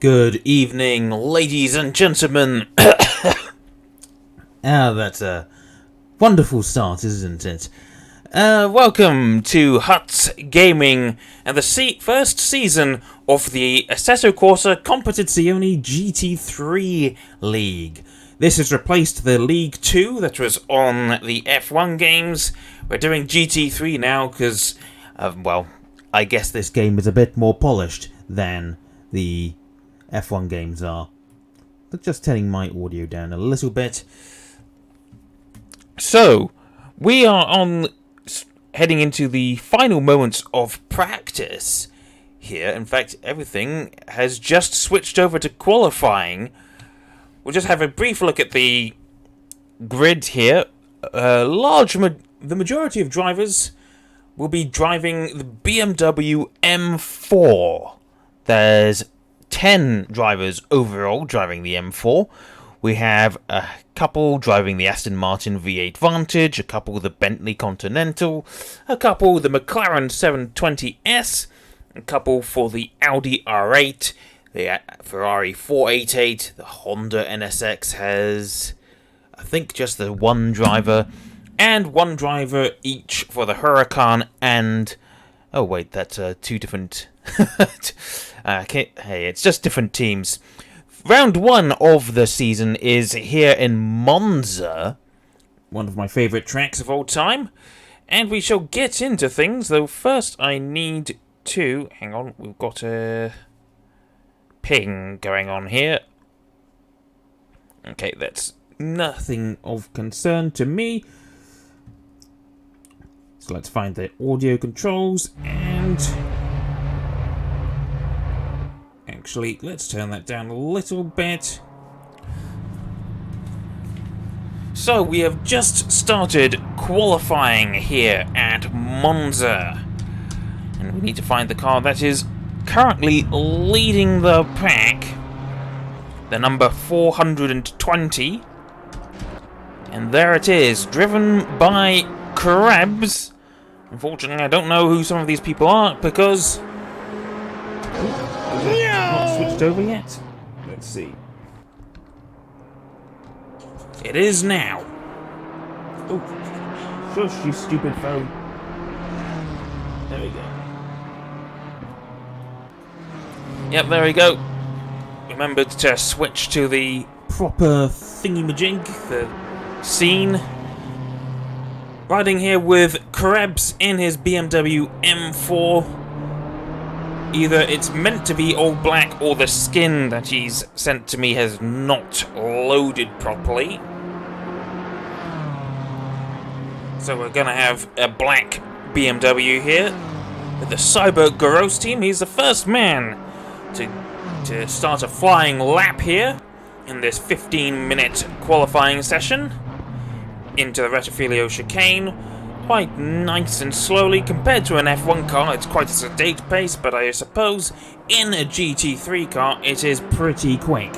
Good evening, ladies and gentlemen. That's a wonderful start, isn't it? Welcome to Huts Gaming and the first season of the Assetto Corsa Competizione GT3 League. This has replaced the League 2 that was on the F1 games. We're doing GT3 now because, I guess this game is a bit more polished than the F1 games are. But just turning my audio down a little bit. So, we are heading into the final moments of practice here. In fact, everything has just switched over to qualifying. We'll just have a brief look at the grid here. The majority of drivers will be driving the BMW M4. There's 10 drivers overall driving the M4. We have a couple driving the Aston Martin V8 Vantage, a couple the Bentley Continental, a couple the McLaren 720S, a couple for the Audi R8, the Ferrari 488, the Honda NSX has, I think, just the one driver, and one driver each for the Huracan and... Oh wait, that's two different... hey, it's just different teams. Round 1 of the season is here in Monza, one of my favourite tracks of all time, and we shall get into things, though first I need to... Hang on, we've got a ping going on here. Okay, that's nothing of concern to me. So let's find the audio controls and... Actually, let's turn that down a little bit. So, we have just started qualifying here at Monza. And we need to find the car that is currently leading the pack. The number 420. And there it is, driven by Krebs. Unfortunately, I don't know who some of these people are because... Not switched over yet? Let's see. It is now. Oh, shush, you stupid phone. There we go. Yep, there we go. Remembered to switch to the proper thingy-majig, the scene. Riding here with Krebs in his BMW M4. Either it's meant to be all black or the skin that he's sent to me has not loaded properly. So we're going to have a black BMW here with the Cyber Gross team. He's the first man to start a flying lap here in this 15-minute qualifying session into the Rettifilio chicane. Quite nice and slowly. Compared to an F1 car, it's quite a sedate pace, but I suppose in a GT3 car, it is pretty quick.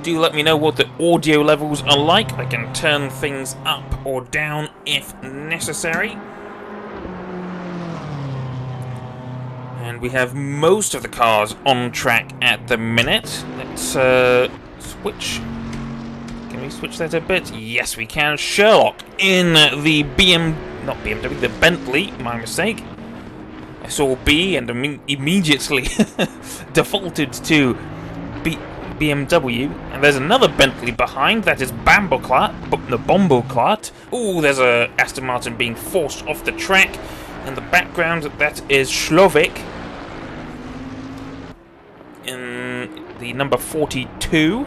Do let me know what the audio levels are like. I can turn things up or down if necessary. And we have most of the cars on track at the minute. Let's switch. Can we switch that a bit? Yes, we can. Sherlock in the the Bentley, my mistake. I saw B and immediately defaulted to BMW. And there's another Bentley behind, that is the Bomboclat. Ooh, there's a Aston Martin being forced off the track. In the background, that is Slovak in the number 42.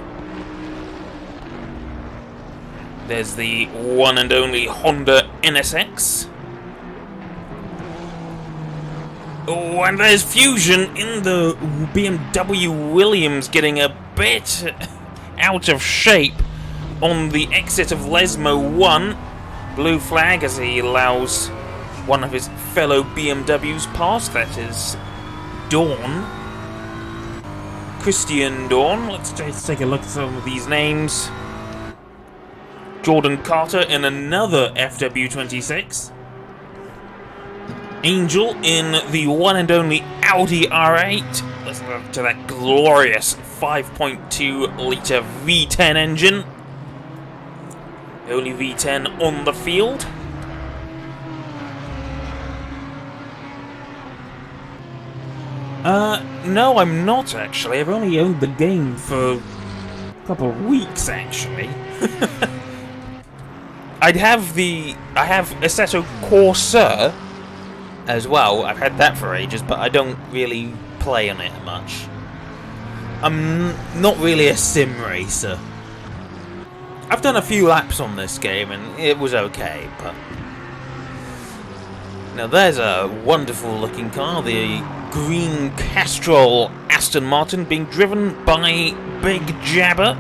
There's the one and only Honda NSX. Oh, and there's Fusion in the BMW Williams getting a bit out of shape on the exit of Lesmo 1. Blue flag as he allows one of his fellow BMWs past. That is Dawn. Christian Dawn. Let's take a look at some of these names. Jordan Carter in another FW26. Angel in the one and only Audi R8. Listen to that glorious 5.2 litre V10 engine. The only V10 on the field. No, I'm not actually. I've only owned the game for a couple of weeks, actually. I have Assetto Corsa as well. I've had that for ages, but I don't really play on it much. I'm not really a sim racer. I've done a few laps on this game, and it was okay, but... Now there's a wonderful looking car, the green Castrol Aston Martin being driven by Big Jabber.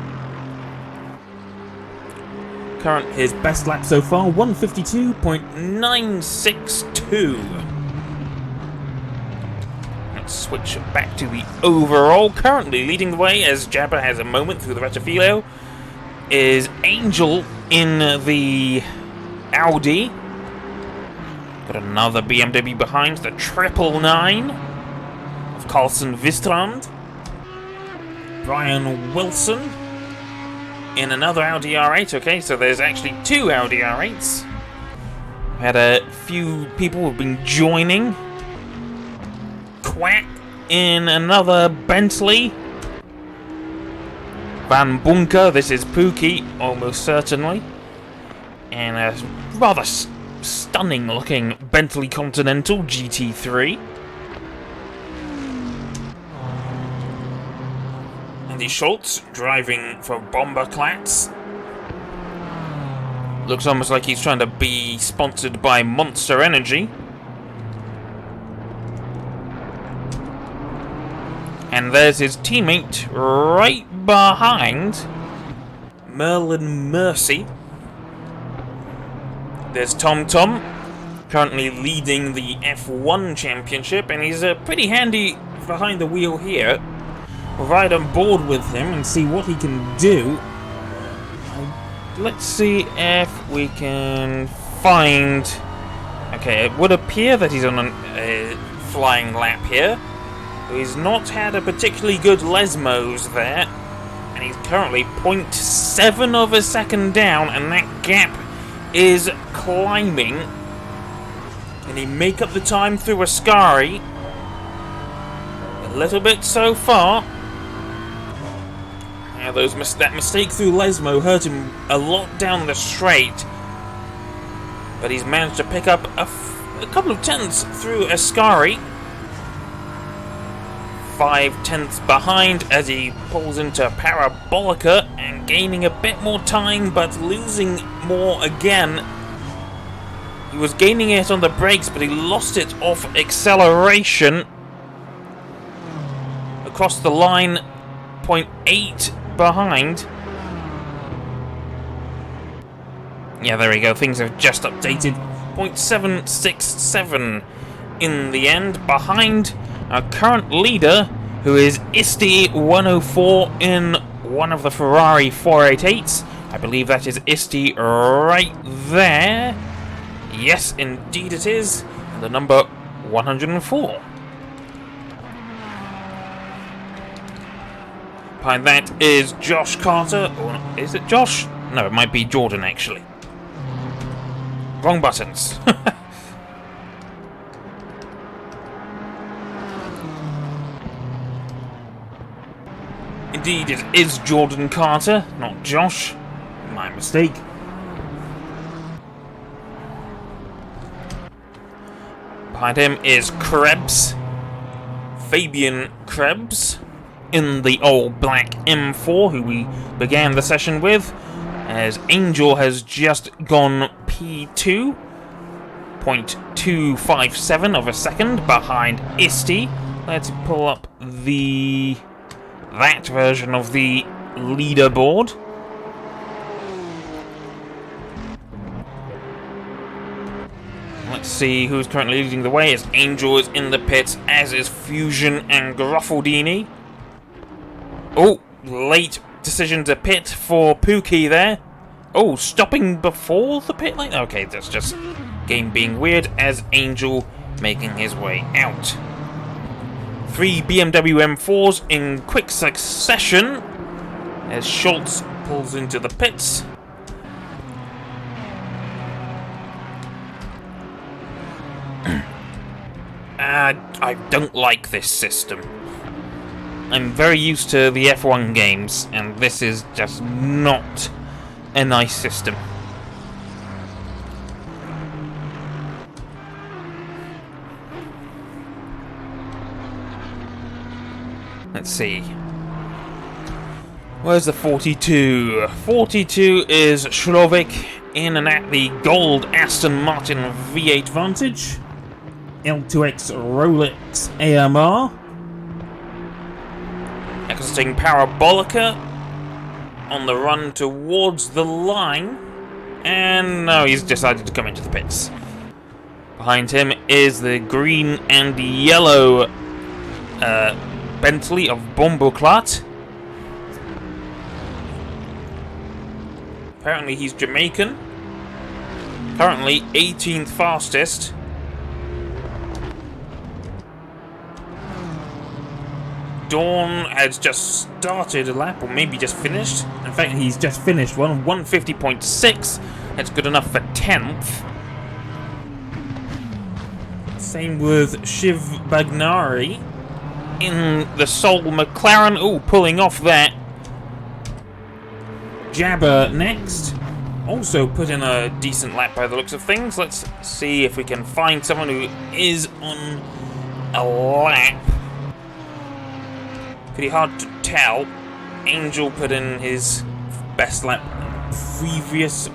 His best lap so far, 152.962. Let's switch back to the overall. Currently leading the way, as Jabber has a moment through the Rettifilo, is Angel in the Audi. Got another BMW behind, the 999 of Carlson Vistrand. Brian Wilson in another Audi R8. Okay, so there's actually two Audi R8s. Had a few people who've been joining. Quack in another Bentley. Van Bunker, this is Pookie, almost certainly. And a rather stunning looking Bentley Continental GT3. Andy Schultz driving for Bomberclats. Looks almost like he's trying to be sponsored by Monster Energy. And there's his teammate right behind, Merlin Mercy. There's Tom Tom, currently leading the F1 Championship, and he's pretty handy behind the wheel here. We'll ride on board with him and see what he can do. Let's see if we can find... Okay, it would appear that he's on a flying lap here. He's not had a particularly good Lesmos there, and he's currently 0.7 of a second down, and that gap is climbing. Can he make up the time through Ascari? A little bit so far. Now that mistake through Lesmo hurt him a lot down the straight, but he's managed to pick up a couple of tenths through Ascari. 5 tenths behind as he pulls into Parabolica and gaining a bit more time but losing more again. He was gaining it on the brakes, but he lost it off acceleration. Across the line, 0.8 behind. Yeah, there we go. Things have just updated. 0.767 in the end. Behind our current leader, who is Isti 104 in one of the Ferrari 488s. I believe that is Isti right there. Yes, indeed it is. And the number 104. Behind that is Josh Carter. Or is it Josh? No, it might be Jordan, actually. Wrong buttons. Indeed, it is Jordan Carter, not Josh. My mistake. Behind him is Krebs. Fabian Krebs in the old black M4, who we began the session with, as Angel has just gone P2. 0.257 of a second behind Isti. Let's pull up that version of the leaderboard. Let's see who's currently leading the way, as Angel is in the pits, as is Fusion and Gruffaldini. Oh, late decision to pit for Pookie there. Oh, stopping before the pit lane? Okay, that's just game being weird, as Angel making his way out. 3 BMW M4s in quick succession as Schultz pulls into the pits. I don't like this system. I'm very used to the F1 games, and this is just not a nice system. Let's see. Where's the 42? 42 is Shlovik in and at the gold Aston Martin V8 Vantage. L2X Rolex AMR. Exiting Parabolica on the run towards the line. And no, he's decided to come into the pits. Behind him is the green and yellow Bentley of Bomboclat. Apparently he's Jamaican. Currently 18th fastest. Dawn has just started a lap, or maybe just finished. In fact, he's just finished one, 150.6. That's good enough for 10th. Same with Shiv Bagnari in the Sol McLaren. Oh, pulling off that. Jabber next. Also put in a decent lap by the looks of things. Let's see if we can find someone who is on a lap. Pretty hard to tell. Angel put in his best lap previous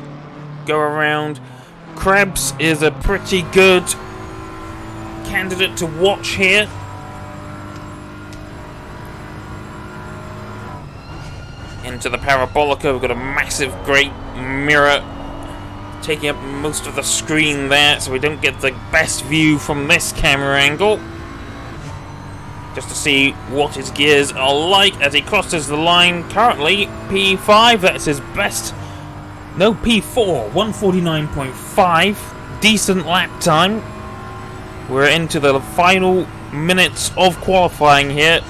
go around. Krebs is a pretty good candidate to watch here. Into the Parabolica, we've got a massive great mirror taking up most of the screen there, so we don't get the best view from this camera angle. Just to see what his gears are like as he crosses the line. Currently P5, that's his best. No, P4, 149.5. Decent lap time. We're into the final minutes of qualifying here.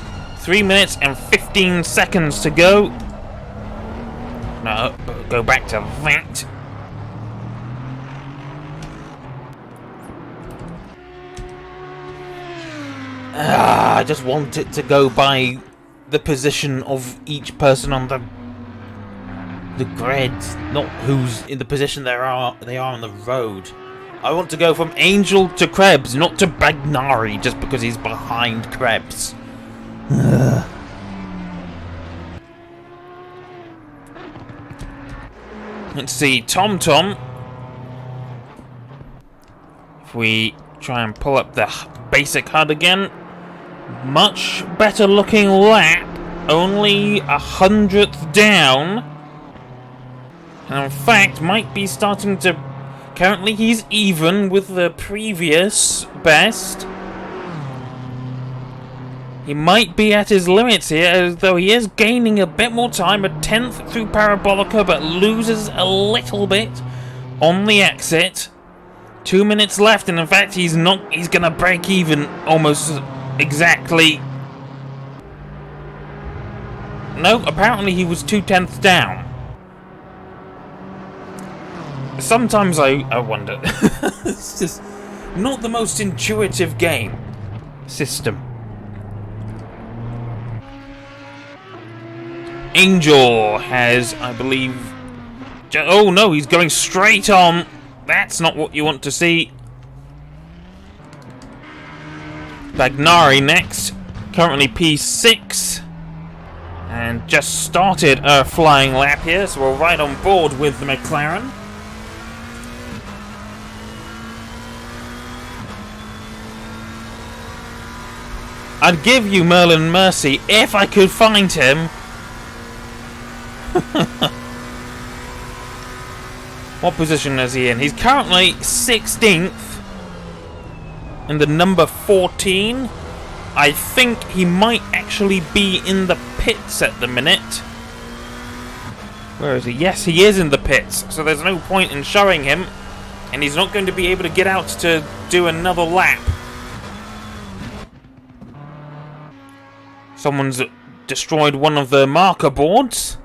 3 minutes and 15 seconds to go. No, go back to that. I just want it to go by the position of each person on the grid, not who's in the position they are on the road. I want to go from Angel to Krebs, not to Bagnari, just because he's behind Krebs. Let's see, TomTom. If we try and pull up the basic HUD again, much better looking lap, only 100th down, and in fact might be starting to, currently he's even with the previous best. He might be at his limits here, as though he is gaining a bit more time, a 10th through Parabolica, but loses a little bit on the exit. 2 minutes left, and in fact he's gonna break even almost exactly. No, apparently he was 2/10ths down. Sometimes I wonder. It's just not the most intuitive game system. Angel has, I believe... Oh no, he's going straight on. That's not what you want to see. Bagnari next. Currently P6. And just started a flying lap here, so we're right on board with the McLaren. I'd give you Merlin Mercy if I could find him. What position is he in? He's currently 16th in the number 14. I think he might actually be in the pits at the minute. Where is he? Yes, he is in the pits, so there's no point in showing him, and he's not going to be able to get out to do another lap. Someone's destroyed one of the marker boards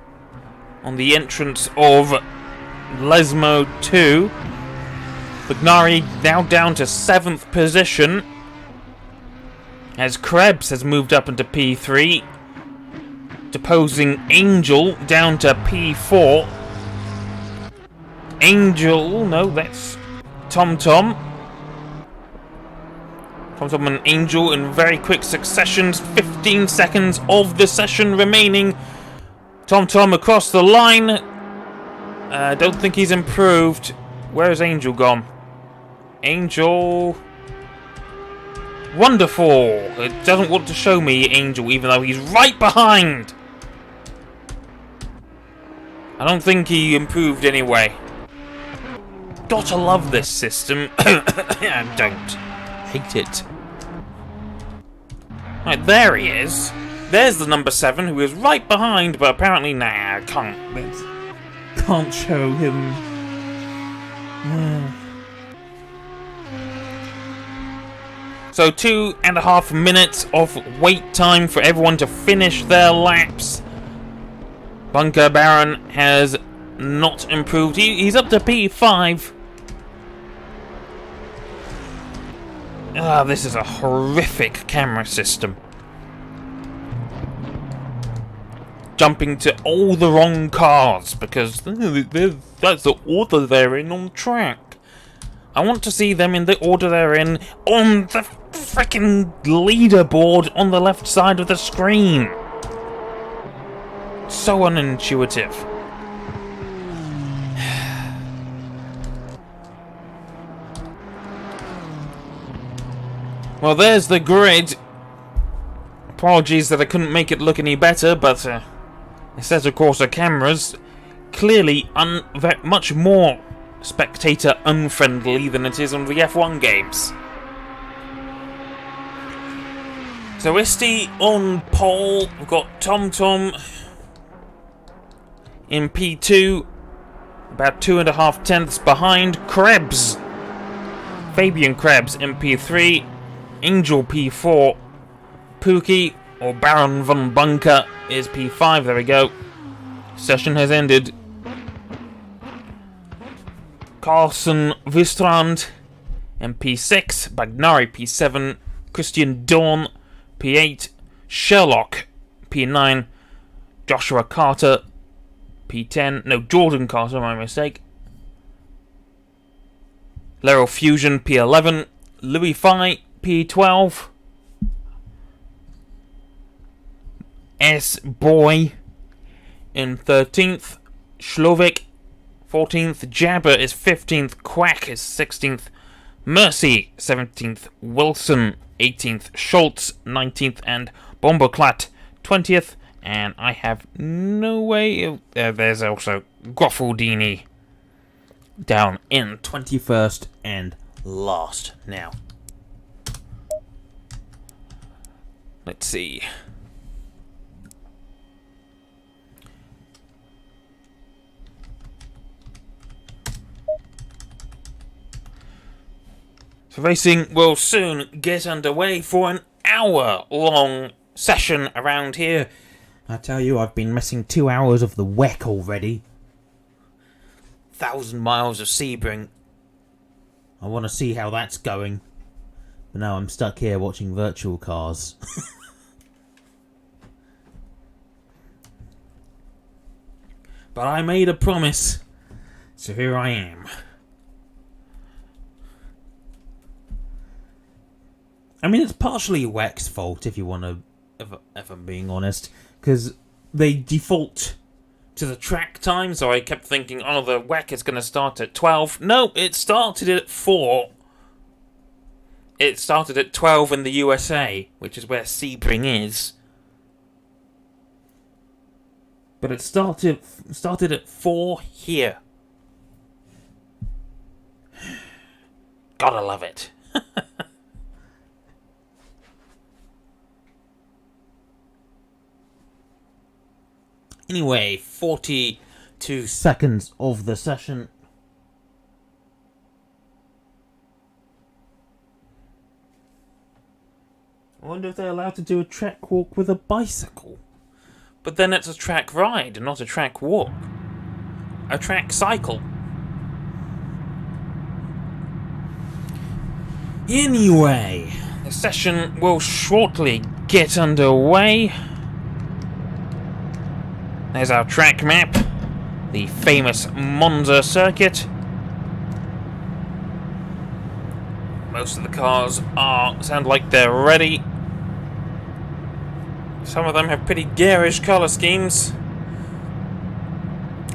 on the entrance of Lesmo 2. Bagnari now down to 7th position, as Krebs has moved up into P3, deposing Angel down to P4. Angel, no, that's TomTom. TomTom and Angel in very quick successions. 15 seconds of the session remaining. TomTom across the line. Don't think he's improved. Where is Angel gone? Angel... Wonderful! It doesn't want to show me Angel, even though he's right behind! I don't think he improved anyway. Gotta love this system. I don't. Hate it. Right, there he is. There's the number 7, who is right behind, but apparently, nah, can't show him. So 2.5 minutes of wait time for everyone to finish their laps. Bunker Baron has not improved. He's up to P5. This is a horrific camera system. Jumping to all the wrong cars because that's the order they're in on track. I want to see them in the order they're in on the freaking leaderboard on the left side of the screen. So unintuitive. Well, there's the grid. Apologies that I couldn't make it look any better, but instead, of course, the cameras clearly much more spectator unfriendly than it is on the F1 games. So Isti on pole. We've got TomTom in P2, about 2.5 tenths behind Krebs. Fabian Krebs in P3, Angel P4, Pookie or Baron von Bunker is P5. There we go. Session has ended. Carlson Wistrand in P6, Bagnari P7, Christian Dawn P8, Sherlock P9, Joshua Carter P10, no, Jordan Carter, my mistake. Laryl Fusion P11, Louis Fye P12, S-Boy in 13th, Slovik 14th, Jabber is 15th, Quack is 16th, Mercy 17th, Wilson 18th, Schultz 19th, and Bomberklat 20th. And I have no way of... there's also Goffaldini down in 21st and last now. Let's see. So racing will soon get underway for an hour-long session around here. I tell you, I've been missing 2 hours of the WEC already. 1,000 miles of Sebring. I want to see how that's going. But now I'm stuck here watching virtual cars. But I made a promise. So here I am. I mean, it's partially WEC's fault, if you want to... if I'm being honest. Because they default to the track time, so I kept thinking, oh, the WEC is going to start at 12. No, it started at 4. It started at 12 in the USA, which is where Sebring is. But it started at 4 here. Gotta love it. Anyway, 42 seconds of the session. wonder if they're allowed to do a track walk with a bicycle. But then it's a track ride, not a track walk. A track cycle. Anyway, the session will shortly get underway. There's our track map. The famous Monza circuit. Most of the cars sound like they're ready. Some of them have pretty garish colour schemes.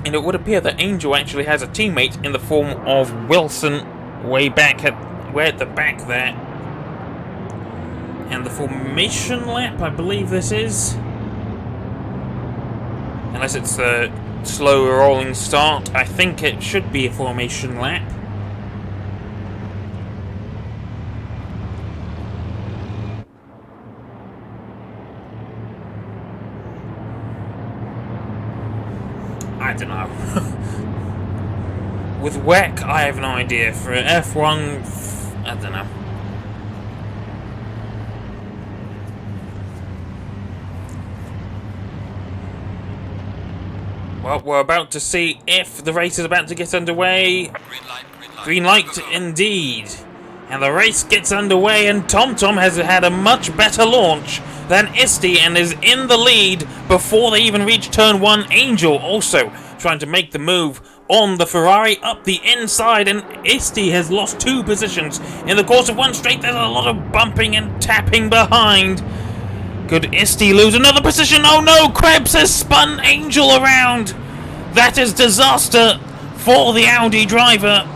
And it would appear that Angel actually has a teammate in the form of Wilson way at the back there. And the formation lap, I believe this is. Unless it's a slow rolling start, I think it should be a formation lap. I don't know. With WEC, I have no idea. For F1, I don't know. Well, we're about to see if the race is about to get underway. Green light indeed. And the race gets underway, and TomTom has had a much better launch than Isti and is in the lead before they even reach turn 1. Angel also trying to make the move on the Ferrari up the inside, and Isti has lost 2 positions in the course of one straight. There's a lot of bumping and tapping behind. Could Isti lose another position? Oh no, Krebs has spun Angel around. That is disaster for the Audi driver.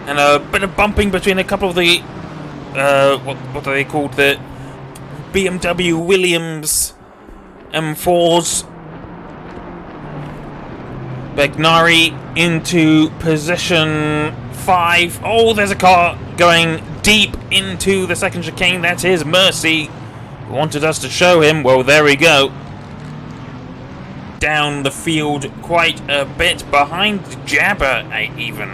And a bit of bumping between a couple of the, what are they called? The BMW Williams M4s. Bagnari into position 5. Oh, there's a car going deep into the second chicane. That is Mercy. Wanted us to show him. Well, there we go. Down the field quite a bit behind Jabber, even.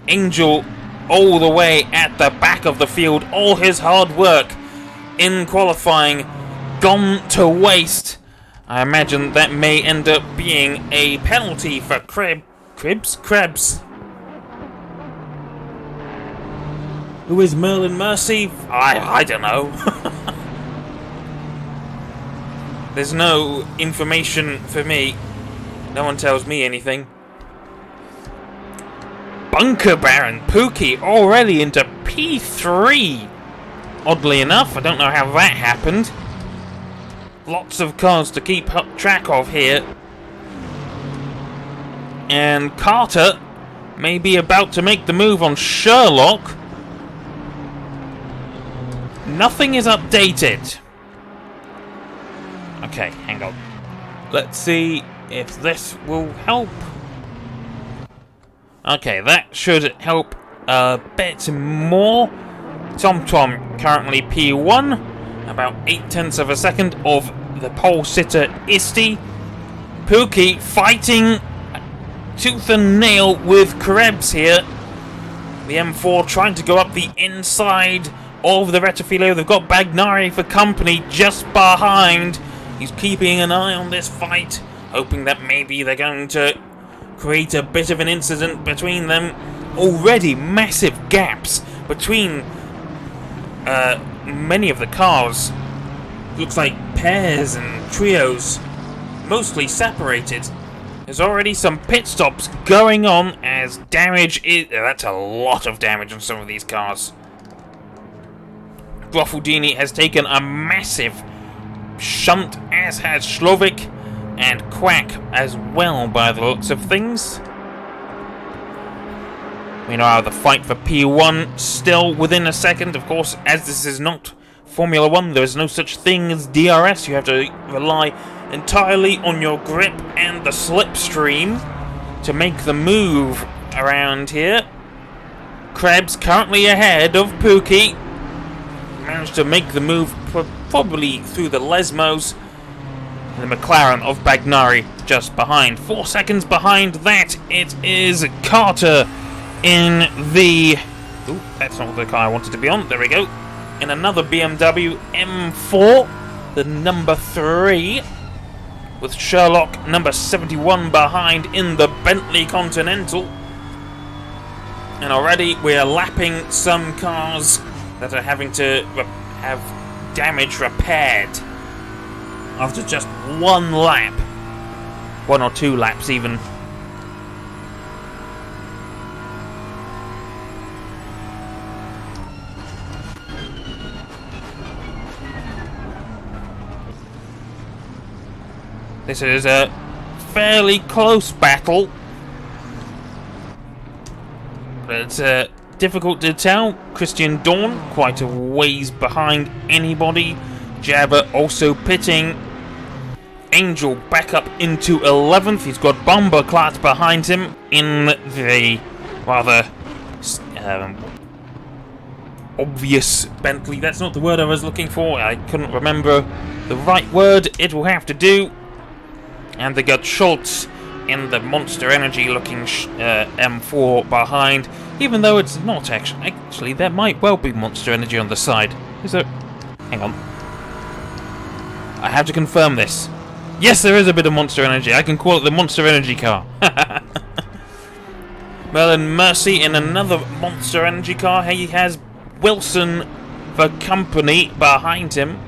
Angel all the way at the back of the field. All his hard work in qualifying gone to waste. I imagine that may end up being a penalty for Krebs. Who is Merlin Mercy? I don't know. There's no information for me. No one tells me anything. Bunker Baron Pookie already into P3. Oddly enough, I don't know how that happened. Lots of cars to keep track of here. And Carter may be about to make the move on Sherlock. Nothing is updated. Okay, hang on. Let's see if this will help. Okay, that should help a bit more. TomTom currently P1, about 0.8 of a second of the pole sitter Isti. Pookie fighting tooth and nail with Krebs here. The M4 trying to go up the inside of the Rettifilo. They've got Bagnari for company just behind. He's keeping an eye on this fight, hoping that maybe they're going to create a bit of an incident between them. Already massive gaps between many of the cars. Looks like pairs and trios, mostly separated. There's already some pit stops going on as damage is... That's a lot of damage on some of these cars. Groffaldini has taken a massive shunt, as has Slovik and Quack as well, by the looks of things. Meanwhile, the fight for P1 still within a second. Of course, as this is not Formula 1, there is no such thing as DRS. You have to rely entirely on your grip and the slipstream to make the move around here. Krebs currently ahead of Pookie. Managed to make the move probably through the Lesmos. The McLaren of Bagnari just behind. 4 seconds behind that, it is Carter in the... Ooh, that's not the car I wanted to be on. There we go. In another BMW M4, the number 3, with Sherlock number 71 behind in the Bentley Continental. And already we are lapping some cars that are having to have damage repaired after just one lap. 1 or 2 laps even. This is a fairly close battle, but it's difficult to tell. Christian Dawn quite a ways behind anybody. Jabber also pitting. Angel back up into 11th. He's got Bomberclat behind him in the rather obvious Bentley. That's not the word I was looking for. I couldn't remember the right word. It will have to do. And they got Schultz in the Monster Energy looking M4 behind, even though it's not actually. Actually, there might well be Monster Energy on the side. Is there? Hang on. I have to confirm this. Yes, there is a bit of Monster Energy. I can call it the Monster Energy car. Merlin Mercy in another Monster Energy car. He has Wilson for company behind him.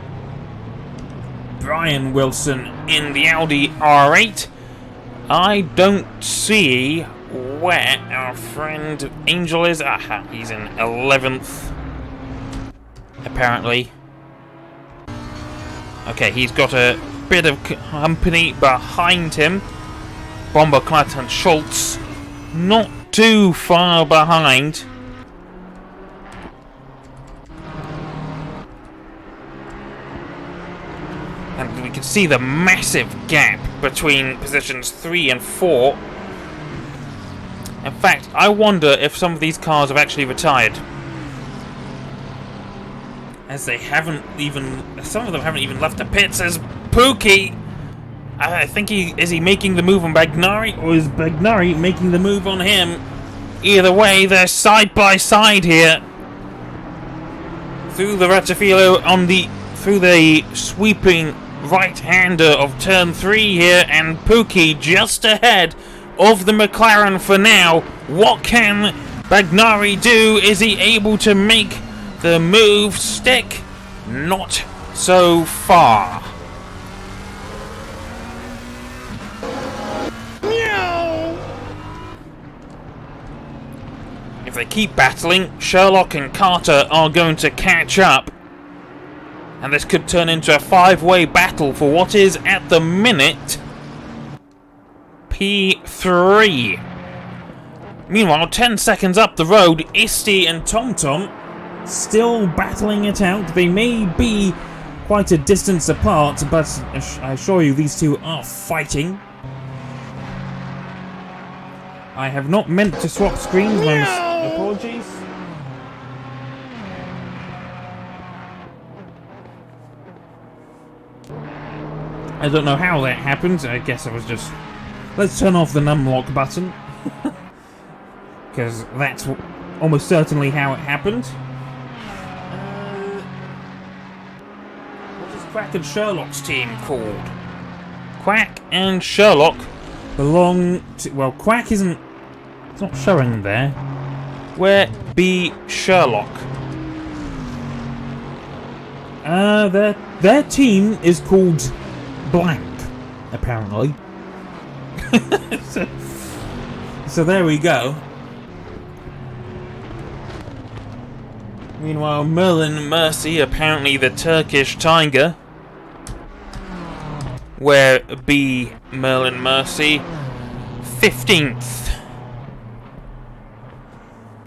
Brian Wilson in the Audi R8. I don't see where our friend Angel is. Aha, he's in 11th. Apparently. Okay, he's got a bit of company behind him. Bomberclat and Schultz not too far behind. And we can see the massive gap between positions 3 and 4. In fact, I wonder if some of these cars have actually retired. As they haven't even... Some of them haven't even left the pits. As Pookie... I think is he making the move on Bagnari? Or is Bagnari making the move on him? Either way, they're side by side here. Through the Rettifilo on the... Through the sweeping right-hander of turn 3 here, and Pookie just ahead of the McLaren for now. What can Bagnari do? Is he able to make the move stick? Not so far. If they keep battling, Sherlock and Carter are going to catch up. And this could turn into a 5-way battle for what is, at the minute, P3. Meanwhile, 10 seconds up the road, Isti and TomTom still battling it out. They may be quite a distance apart, but I assure you these two are fighting. I have not meant to swap screens, my apologies. I don't know how that happened. I guess I was just... Let's turn off the numlock button. Because that's almost certainly how it happened. What is Quack and Sherlock's team called? Quack and Sherlock belong to... Well, Quack isn't... It's not showing there. Where be Sherlock? Their team is called... Blank, apparently. so there we go. Meanwhile, Merlin Mercy, apparently the Turkish Tiger. Where be Merlin Mercy? 15th.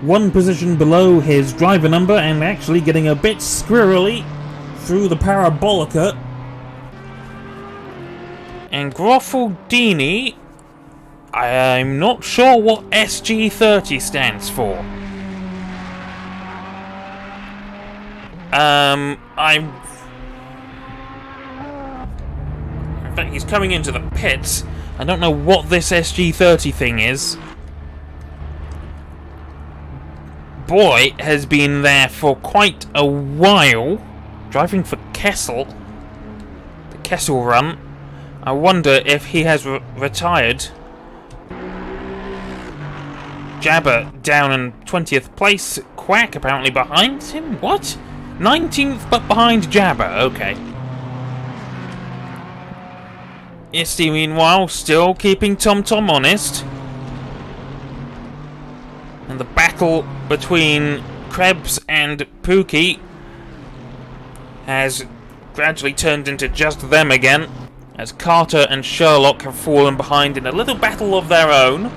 One position below his driver number, and actually getting a bit squirrely through the parabolica. And Groffaldini, I'm not sure what SG30 stands for. In fact, he's coming into the pits. I don't know what this SG30 thing is. Boy has been there for quite a while, driving for Kessel, the Kessel run. I wonder if he has retired. Jabber down in 20th place. Quack apparently behind him. What? 19th but behind Jabber. Okay. Isty meanwhile still keeping TomTom honest. And the battle between Krebs and Pookie has gradually turned into just them again, as Carter and Sherlock have fallen behind in a little battle of their own.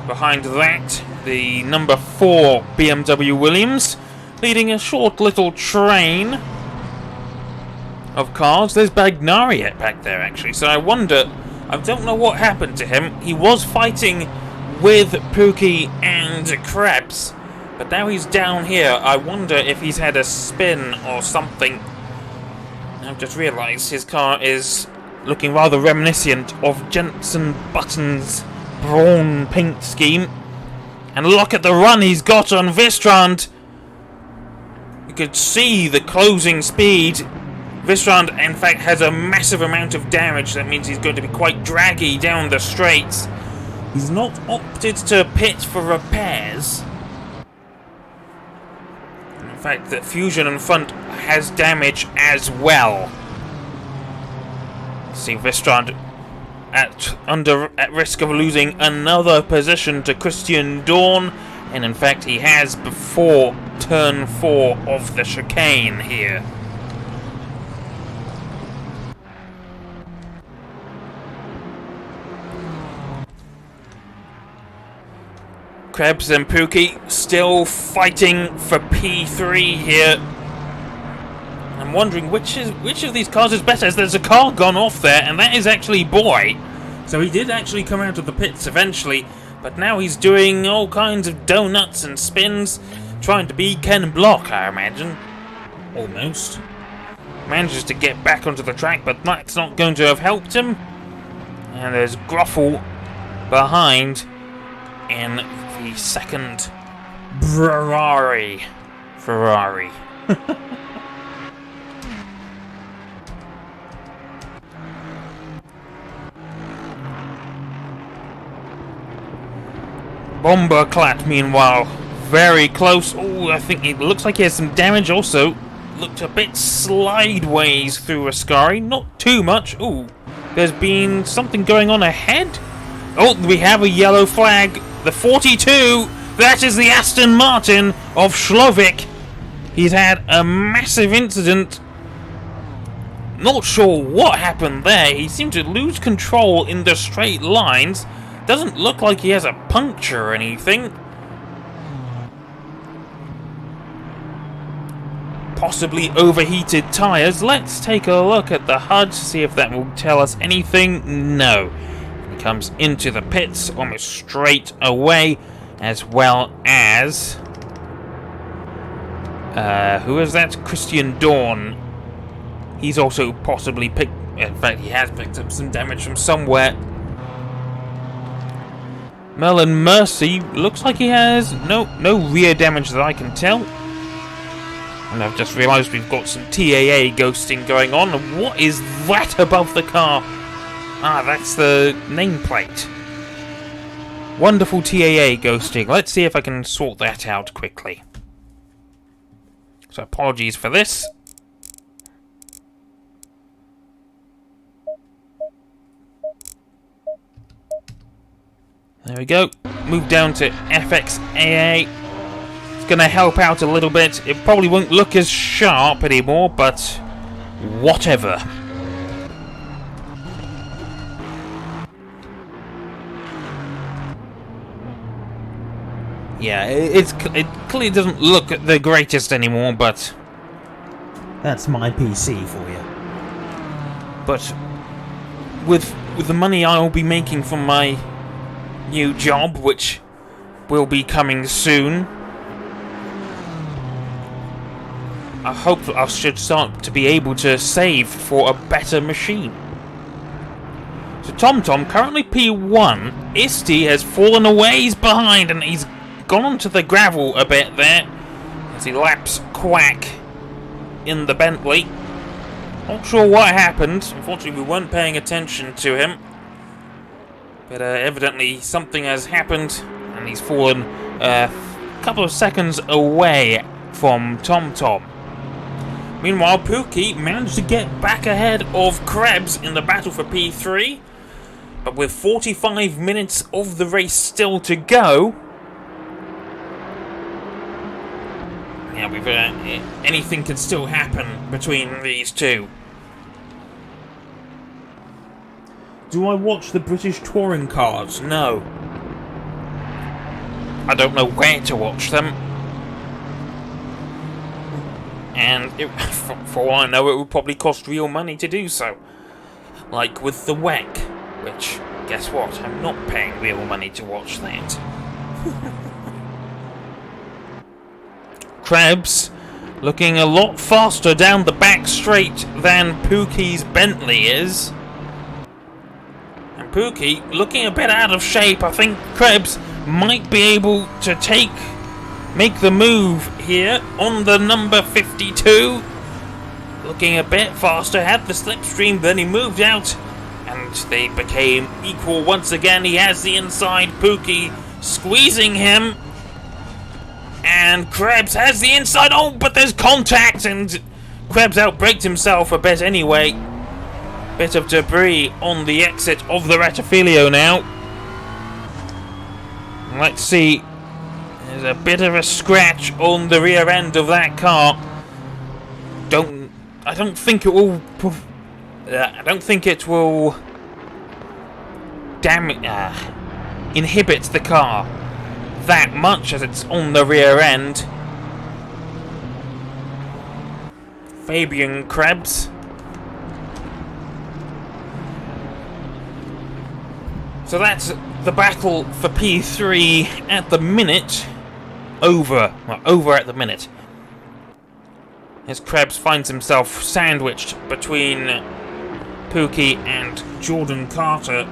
Behind that, the number 4 BMW Williams, leading a short little train of cars. There's Bagnari back there, actually, so I wonder, I don't know what happened to him. He was fighting with Pookie and Krebs, but now he's down here. I wonder if he's had a spin or something. I've just realised his car is looking rather reminiscent of Jensen Button's Braun paint scheme. And look at the run he's got on Vistrand. You could see the closing speed. Vistrand, in fact, has a massive amount of damage. That means he's going to be quite draggy down the straights. He's not opted to pit for repairs. In fact, the Fusion in front has damage as well. See Vistrand at risk of losing another position to Christian Dawn, and in fact he has before turn 4 of the chicane here. Krebs and Pookie still fighting for P3 here. I'm wondering which of these cars is better, as there's a car gone off there, and that is actually Boy. So he did actually come out of the pits eventually, but now he's doing all kinds of donuts and spins, trying to be Ken Block, I imagine. Almost. Manages to get back onto the track, but that's not going to have helped him. And there's Gruffle behind in the second Ferrari. Bomberclat, meanwhile, very close. Oh, I think it looks like he has some damage also. Looked a bit slideways through Ascari. Not too much. Ooh, there's been something going on ahead. Oh, we have a yellow flag. The 42. That is the Aston Martin of Slovik. He's had a massive incident. Not sure what happened there. He seemed to lose control in the straight lines. Doesn't look like he has a puncture or anything. Possibly overheated tyres. Let's take a look at the HUD to see if that will tell us anything. No. He comes into the pits almost straight away, as well as... who is that? Christian Dawn. He's also possibly picked... In fact, he has picked up some damage from somewhere. Merlin Mercy looks like he has no rear damage that I can tell. And I've just realised we've got some TAA ghosting going on. And what is that above the car? Ah, that's the nameplate. Wonderful TAA ghosting. Let's see if I can sort that out quickly. So apologies for this. There we go. Move down to FXAA. It's going to help out a little bit. It probably won't look as sharp anymore, but whatever. Yeah, it clearly doesn't look the greatest anymore, but that's my PC for you. But with the money I'll be making from my new job, which will be coming soon, I hope I should start to be able to save for a better machine. So TomTom currently P1. Isti has fallen away. He's behind and he's gone onto the gravel a bit there as he laps Quack in the Bentley. Not sure what happened. Unfortunately, we weren't paying attention to him. But evidently something has happened and he's fallen a couple of seconds away from TomTom. Meanwhile, Pookie managed to get back ahead of Krebs in the battle for P3. But with 45 minutes of the race still to go, yeah, anything can still happen between these two. Do I watch the British touring cars? No. I don't know where to watch them. And for all I know, it would probably cost real money to do so. Like with the WEC, which, guess what? I'm not paying real money to watch that. Krebs looking a lot faster down the back straight than Pookie's Bentley is. And Pookie looking a bit out of shape. I think Krebs might be able to make the move here on the number 52. Looking a bit faster, had the slipstream, then he moved out, and they became equal once again. He has the inside, Pookie squeezing him, and Krebs has the inside. Oh, but there's contact, and Krebs outbraked himself a bit anyway. Bit of debris on the exit of the Rettifilio now. Let's see. There's a bit of a scratch on the rear end of that car. I don't think it will inhibit the car that much as it's on the rear end. Fabian Krebs. So that's the battle for P3 at the minute. Over at the minute. As Krebs finds himself sandwiched between Pookie and Jordan Carter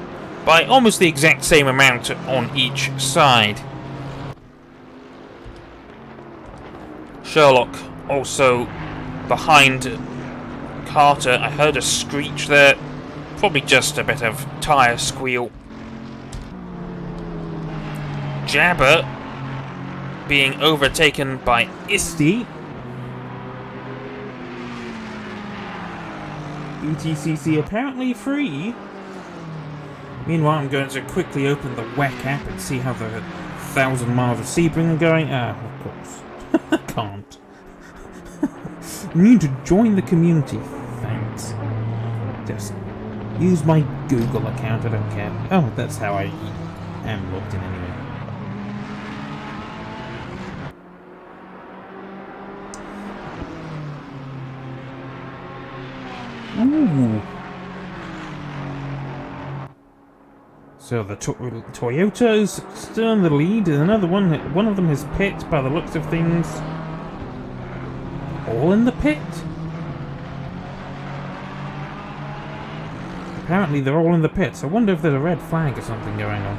by almost the exact same amount on each side. Sherlock also behind Carter. I heard a screech there. Probably just a bit of tyre squeal. Jabber being overtaken by Isti. ETCC apparently free. Meanwhile, I'm going to quickly open the WEC app and see how the 1,000 miles of Sebring are going. Of course. I can't. Need to join the community. Thanks. Just use my Google account, I don't care. Oh, that's how I am logged in anyway. Ooh. So the Toyota is still in the lead. Another one of them has pit by the looks of things. All in the pit? Apparently they're all in the pits. I wonder if there's a red flag or something going on.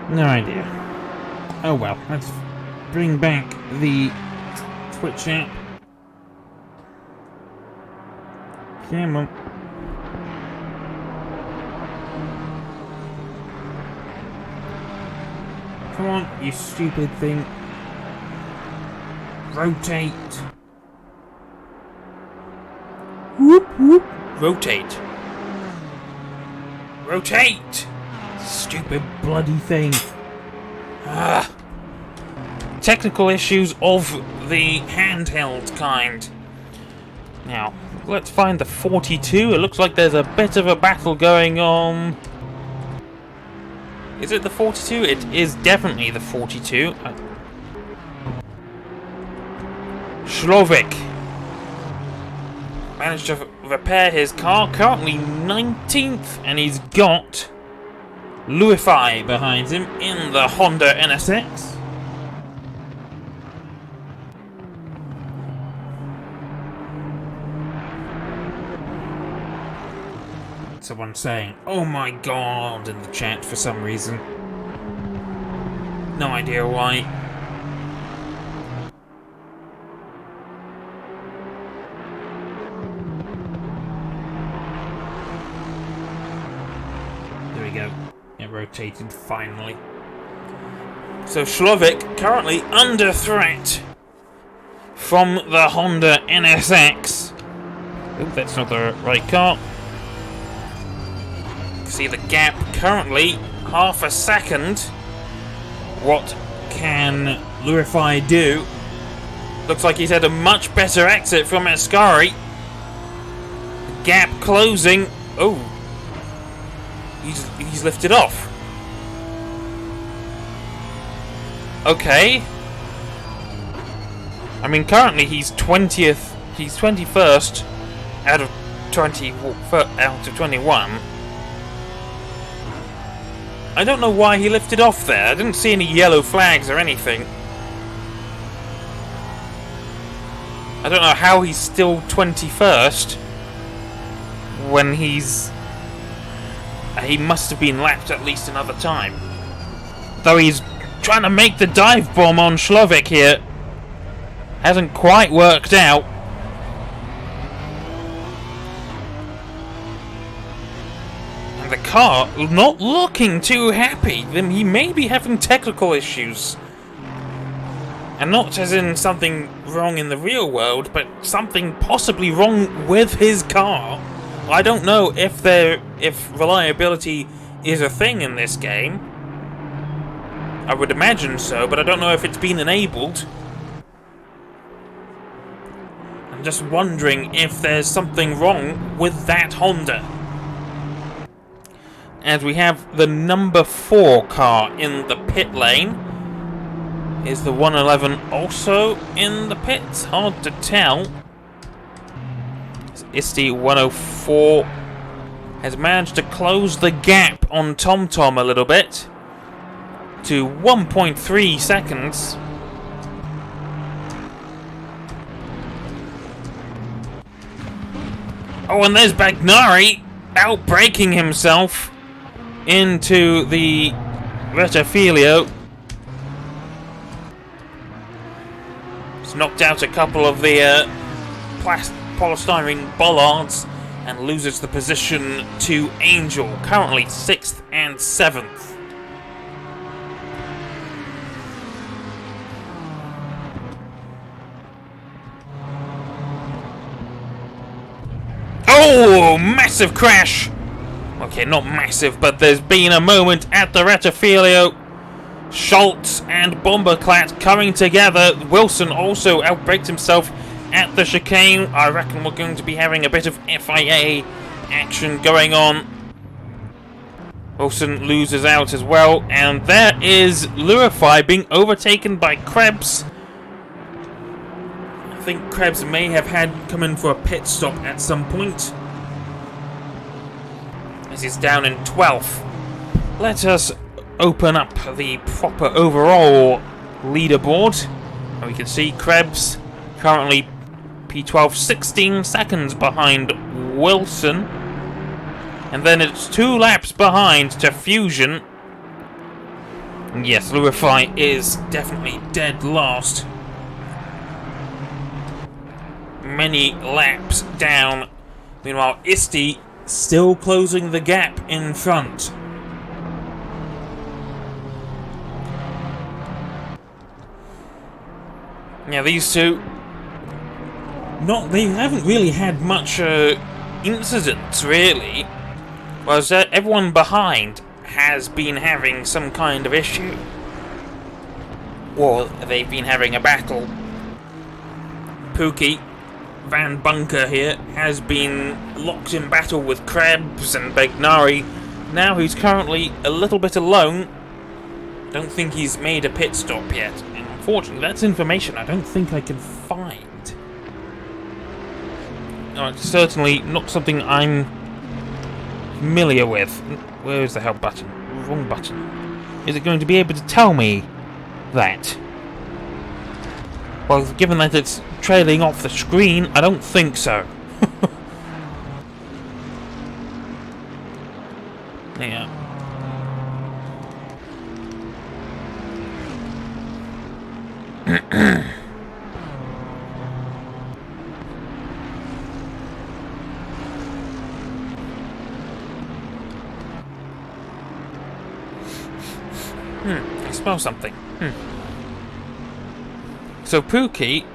No idea. Oh well, let's bring back the Twitch app. Come on. Come on, you stupid thing. Rotate. Whoop whoop. Rotate. Rotate! Stupid bloody thing. Ah. Technical issues of the handheld kind. Now, let's find the 42. It looks like there's a bit of a battle going on. Is it the 42? It is definitely the 42. Slovik managed to repair his car. Currently 19th, and he's got Louis behind him in the Honda NSX. Someone saying, "Oh my god," in the chat for some reason. No idea why. There we go. It rotated finally. So Slovak currently under threat from the Honda NSX. Oh, that's not the right car. See the gap currently half a second. What can Louis do? Looks like he's had a much better exit from Ascari. Gap closing. Oh, he's lifted off. Okay. I mean, currently he's 20th. He's 21st out of 21. I don't know why he lifted off there. I didn't see any yellow flags or anything. I don't know how he's still 21st when he's... He must have been lapped at least another time. Though he's trying to make the dive bomb on Slovak here. Hasn't quite worked out. And the car not looking too happy. He may be having technical issues. And not as in something wrong in the real world, but something possibly wrong with his car. I don't know if reliability is a thing in this game. I would imagine so, but I don't know if it's been enabled. I'm just wondering if there's something wrong with that Honda. As we have the number 4 car in the pit lane. Is the 111 also in the pits? Hard to tell. ISTI 104 has managed to close the gap on TomTom a little bit to 1.3 seconds. Oh, and there's Bagnari outbraking himself into the Retafilio. He's knocked out a couple of the polystyrene bollards and loses the position to Angel, currently 6th and 7th. Oh, massive crash! Okay, not massive, but there's been a moment at the Retafilio. Schultz and Bomberclat coming together. Wilson also outbraked himself at the chicane. I reckon we're going to be having a bit of FIA action going on. Wilson loses out as well, and there is Louis being overtaken by Krebs. I think Krebs may have had come in for a pit stop at some point, as he's down in 12th. Let us open up the proper overall leaderboard. And we can see Krebs currently P12, 16 seconds behind Wilson. And then it's 2 laps behind to Fusion. And yes, Louis is definitely dead last. Many laps down. Meanwhile, ISTI still closing the gap in front. Now these two, they haven't really had much incidents really, whereas everyone behind has been having some kind of issue, or they've been having a battle. Pookie Van Bunker here has been locked in battle with Krebs and Bagnari. Now he's currently a little bit alone. Don't think he's made a pit stop yet. Unfortunately, that's information I don't think I can find. It's certainly not something I'm familiar with. Where is the help button? wrong button? Is it going to be able to tell me that? Well, given that it's trailing off the screen, I don't think so. Yeah. I smell something. So Pookie...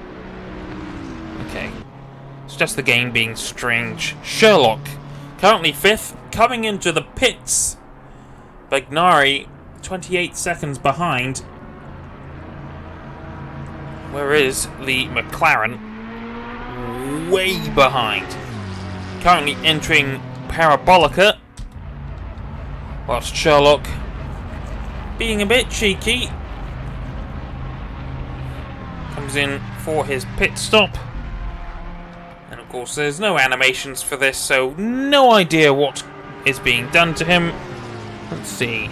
Okay. It's just the game being strange. Sherlock, currently 5th, coming into the pits. Bagnari, 28 seconds behind. Where is the McLaren? Way behind. Currently entering Parabolica. Whilst Sherlock, being a bit cheeky, comes in for his pit stop. And of course there's no animations for this, so no idea what is being done to him. Let's see.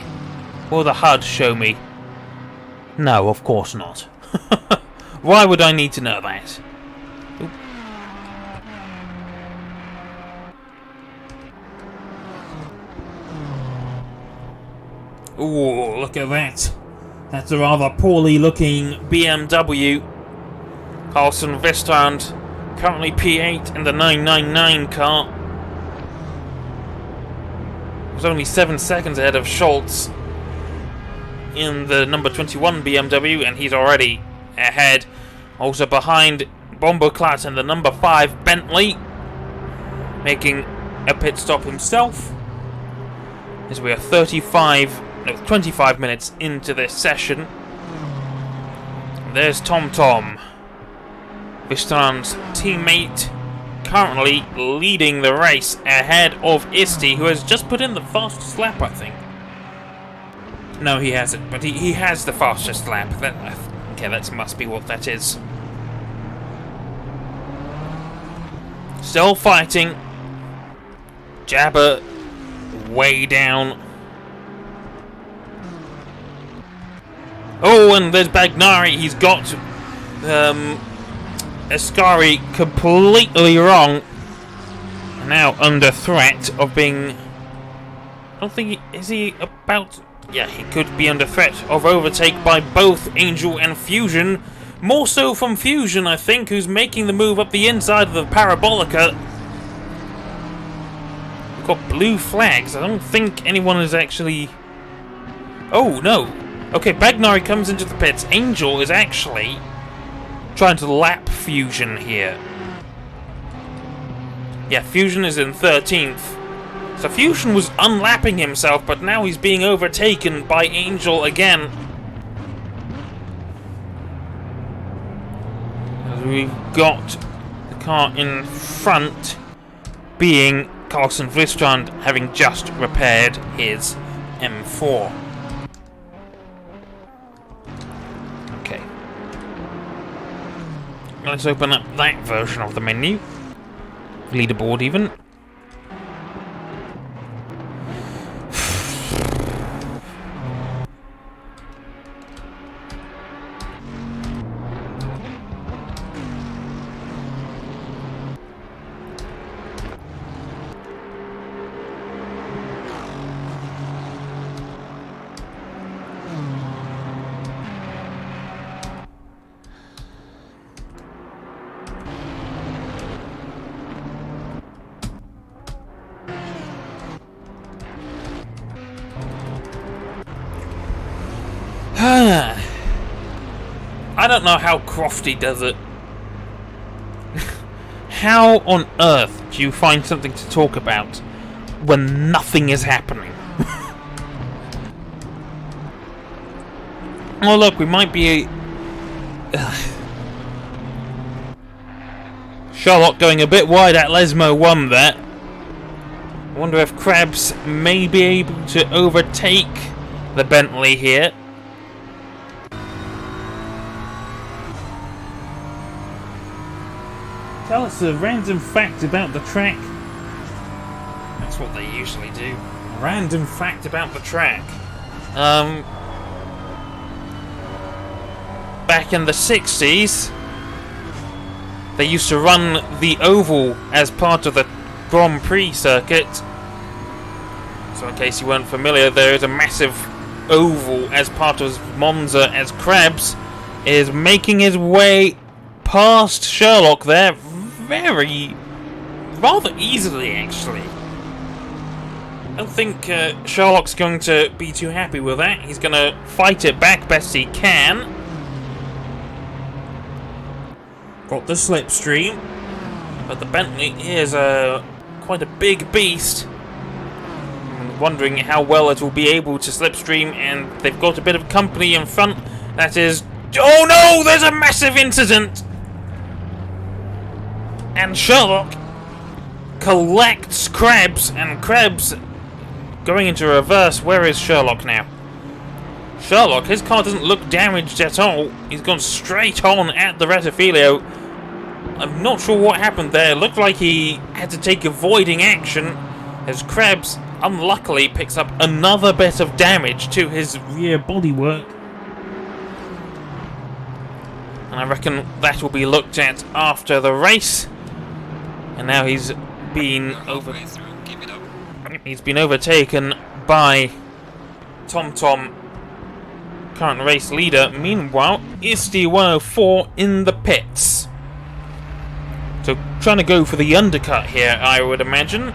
Will the HUD show me? No, of course not. Why would I need to know that? Ooh, look at that. That's a rather poorly looking BMW. Carlson Vestrand, currently P8 in the 999 car. Was only 7 seconds ahead of Schultz in the number 21 BMW, and he's already ahead. Also behind Bomboclat and the number 5 Bentley, making a pit stop himself. As we are 25 minutes into this session. There's Tom, Vistrand's teammate, currently leading the race ahead of Isti, who has just put in the fastest lap, I think. No, he hasn't, but he has the fastest lap. Okay, that must be what that is. Still fighting. Jabber way down. Oh, and there's Bagnari. He's got Ascari completely wrong. Now under threat of being... I don't think is he about... Yeah, he could be under threat of overtake by both Angel and Fusion. More so from Fusion, I think, who's making the move up the inside of the Parabolica. We've got blue flags. I don't think anyone is actually... Oh, no. Okay, Bagnari comes into the pits. Angel is actually trying to lap Fusion here. Yeah, Fusion is in 13th. So Fusion was unlapping himself, but now he's being overtaken by Angel again. As we've got the car in front being Carlson Vistrand, having just repaired his M4. Okay. Let's open up that version of the menu. Leaderboard even. I don't know how Crofty does it. How on earth do you find something to talk about when nothing is happening? Oh look, we might be... Charlotte going a bit wide at Lesmo 1 there. I wonder if Krabs may be able to overtake the Bentley here. Tell us a random fact about the track. That's what they usually do. Random fact about the track. Back in the 60s, they used to run the oval as part of the Grand Prix circuit. So in case you weren't familiar, there is a massive oval as part of Monza, as Krebs is making his way past Sherlock there rather easily, actually. I don't think Sherlock's going to be too happy with that. He's going to fight it back best he can. Got the slipstream, but the Bentley is quite a big beast. I'm wondering how well it will be able to slipstream, and they've got a bit of company in front. That is... Oh no! There's a massive incident! And Sherlock collects Krebs, and Krebs going into reverse. Where is Sherlock now? Sherlock, his car doesn't look damaged at all. He's gone straight on at the Rettifilo. I'm not sure what happened there. It looked like he had to take avoiding action, as Krebs unluckily picks up another bit of damage to his rear bodywork. And I reckon that will be looked at after the race. And now he's been overtaken by TomTom, current race leader. Meanwhile, ISTI 104 in the pits. So trying to go for the undercut here, I would imagine.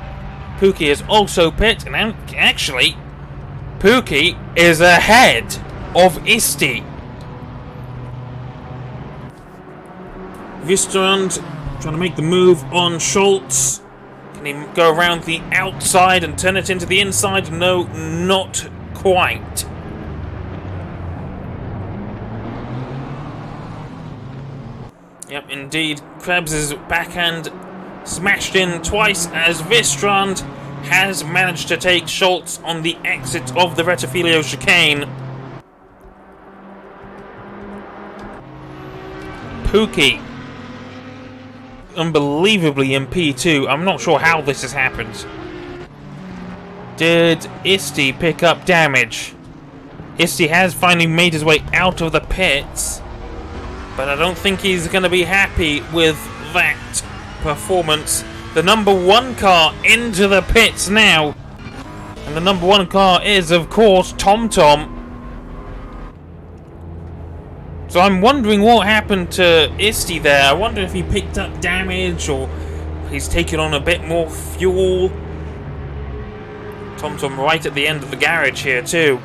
Pookie is also pit, and actually, Pookie is ahead of ISTI. Vistrand trying to make the move on Schultz. Can he go around the outside and turn it into the inside? No, not quite. Yep, indeed. Krebs' backhand smashed in twice as Vistrand has managed to take Schultz on the exit of the Rettifilo chicane. Pookie, unbelievably in P2. I'm not sure how this has happened. Did ISTI pick up damage? ISTI has finally made his way out of the pits, but I don't think he's going to be happy with that performance. The number one car into the pits now. And the number one car is, of course, TomTom. So I'm wondering what happened to ISTI there. I wonder if he picked up damage or he's taken on a bit more fuel. TomTom right at the end of the garage here too.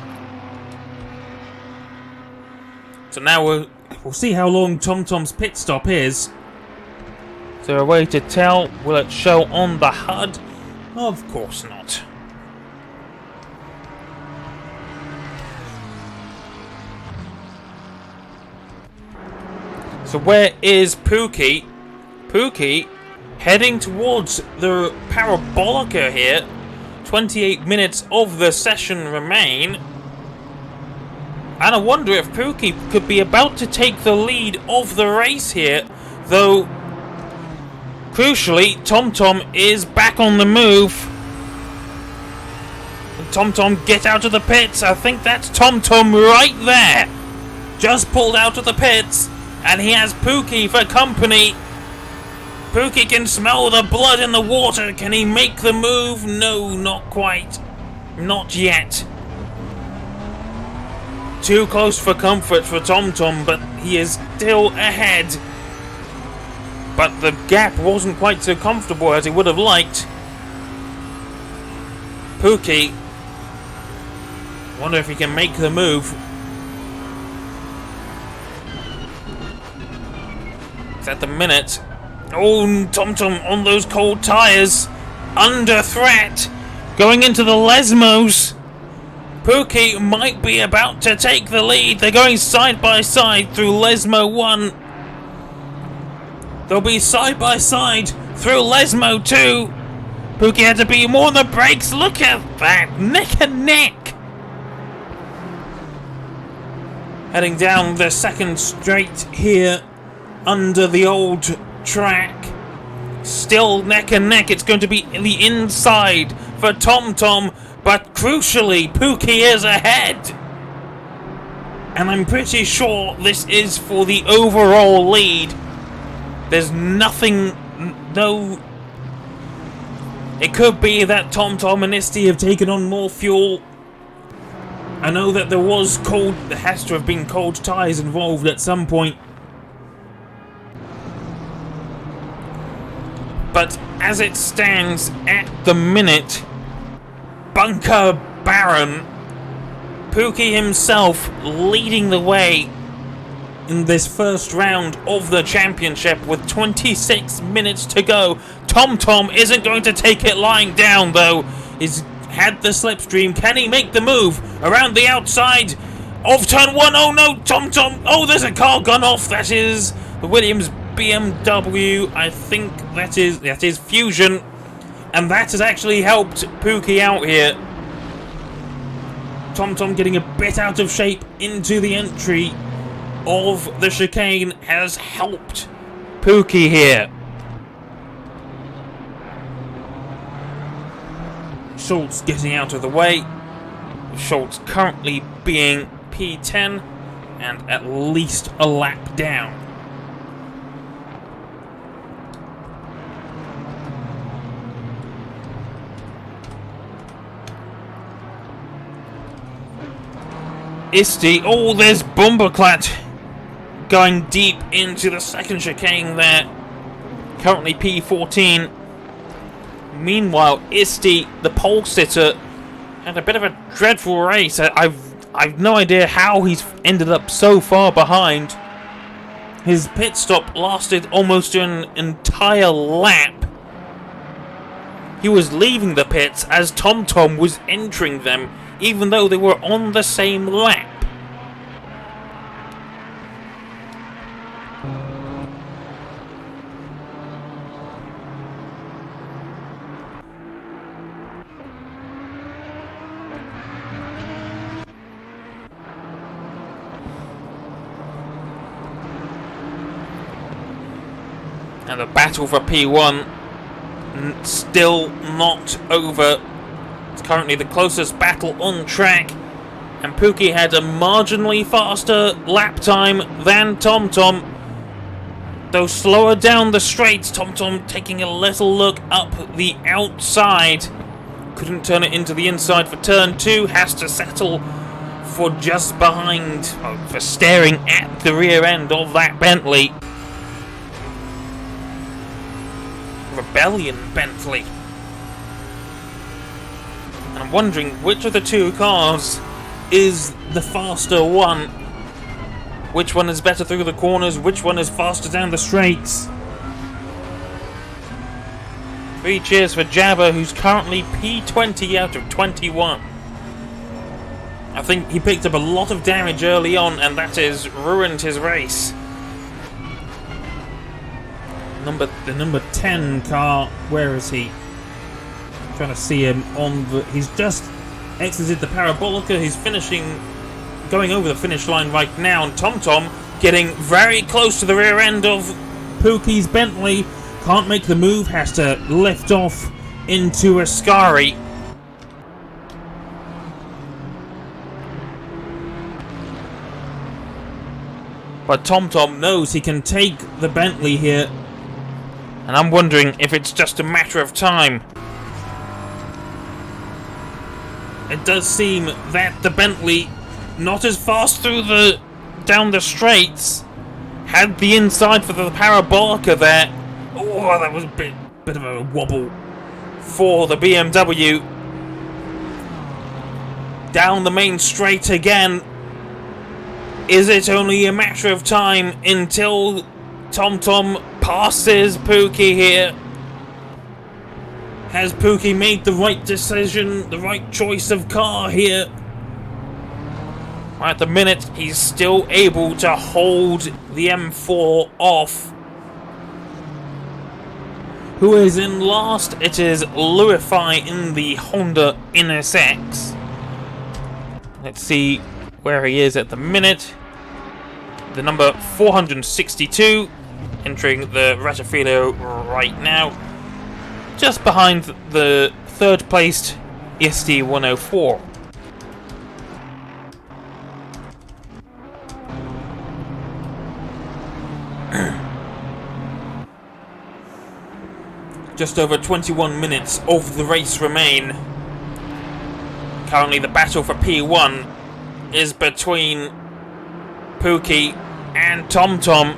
So now we'll see how long TomTom's pit stop is. Is there a way to tell? Will it show on the HUD? Of course not. So where is Pookie? Pookie heading towards the Parabolica here. 28 minutes of the session remain. And I wonder if Pookie could be about to take the lead of the race here, though crucially TomTom is back on the move. TomTom, get out of the pits. I think that's TomTom right there. Just pulled out of the pits, and he has Pookie for company. Pookie can smell the blood in the water. Can he make the move? No, not quite. Not yet. Too close for comfort for TomTom, but he is still ahead. But the gap wasn't quite so comfortable as he would have liked. Pookie, wonder if he can make the move. It's at the minute. Oh, TomTom on those cold tyres. Under threat. Going into the Lesmos. Pookie might be about to take the lead. They're going side by side through Lesmo 1. They'll be side by side through Lesmo 2. Pookie had to be more on the brakes. Look at that. Neck and neck. Heading down the second straight here under the old track. Still neck and neck. It's going to be the inside for TomTom. But crucially, Pookie is ahead. And I'm pretty sure this is for the overall lead. There's nothing... No... It could be that TomTom and Isti have taken on more fuel. I know that there has to have been cold tyres involved at some point. But as it stands at the minute, Bunker Baron, Pookie himself leading the way in this first round of the championship with 26 minutes to go. TomTom isn't going to take it lying down though. He's had the slipstream. Can he make the move around the outside of turn 1? Oh no, TomTom. Oh, there's a car gone off. That is the Williams BMW. I think that is Fusion. And that has actually helped Pookie out here. TomTom getting a bit out of shape into the entry of the chicane has helped Pookie here. Schultz getting out of the way. Schultz currently being P10 and at least a lap down. Isti, oh, there's Bumberklat going deep into the second chicane there. Currently P14. Meanwhile, Isti, the pole sitter, had a bit of a dreadful race. I've no idea how he's ended up so far behind. His pit stop lasted almost an entire lap. He was leaving the pits as TomTom was entering them, even though they were on the same lap. And the battle for P1 still not over. It's currently the closest battle on track, and Pookie had a marginally faster lap time than TomTom, though slower down the straights. TomTom taking a little look up the outside, couldn't turn it into the inside for turn 2, has to settle for just behind, for staring at the rear end of that Bentley. Rebellion Bentley. And I'm wondering which of the two cars is the faster one. Which one is better through the corners? Which one is faster down the straights? 3 cheers for Jabba, who's currently P20 out of 21. I think he picked up a lot of damage early on, and that has ruined his race. The number 10 car, where is he? I'm trying to see him on the... He's just exited the Parabolica. He's going over the finish line right now. And TomTom getting very close to the rear end of Pookie's Bentley. Can't make the move, has to lift off into Ascari. But TomTom knows he can take the Bentley here. And I'm wondering if it's just a matter of time. It does seem that the Bentley, not as fast down the straights, had the inside for the Parabolica there. Oh, that was a bit of a wobble for the BMW. Down the main straight again. Is it only a matter of time until TomTom passes Pookie here? Has Pookie made the right decision, the right choice of car here? At the minute, he's still able to hold the M4 off. Who is in last? It is Luify in the Honda NSX. Let's see where he is at the minute. The number 462. Entering the Ratafilo right now, just behind the third placed Isti 104. Just over 21 minutes of the race remain. Currently the battle for P1 is between Pookie and TomTom.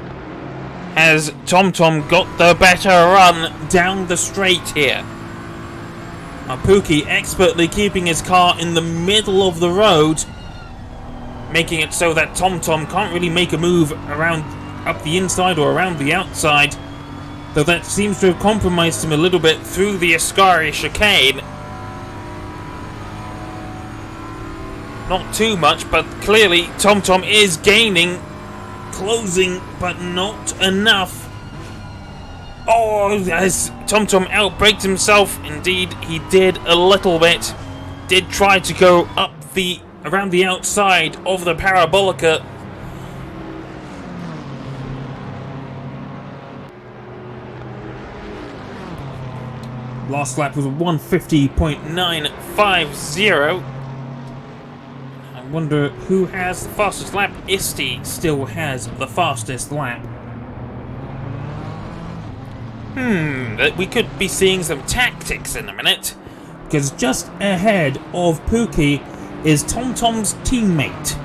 Has TomTom got the better run down the straight here? Now Pookie expertly keeping his car in the middle of the road, making it so that TomTom can't really make a move around up the inside or around the outside, though that seems to have compromised him a little bit through the Ascari chicane. Not too much, but clearly TomTom is gaining, closing, but not enough. Oh, as TomTom outbraked himself, indeed he did a little bit. Did try to go around the outside of the Parabolica. Last lap was a 150.950. I wonder who has the fastest lap. Isti still has the fastest lap. We could be seeing some tactics in a minute, because just ahead of Pookie is TomTom's teammate,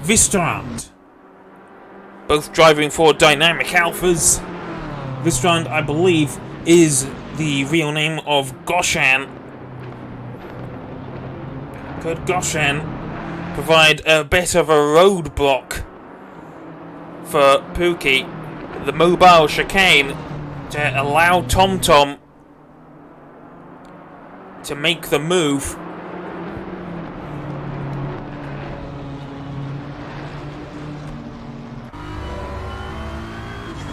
Vistrand. Both driving for Dynamic Alphas. Vistrand, I believe, is the real name of Goshan. Could Goshan provide a bit of a roadblock for Pookie, the mobile chicane, to allow TomTom to make the move?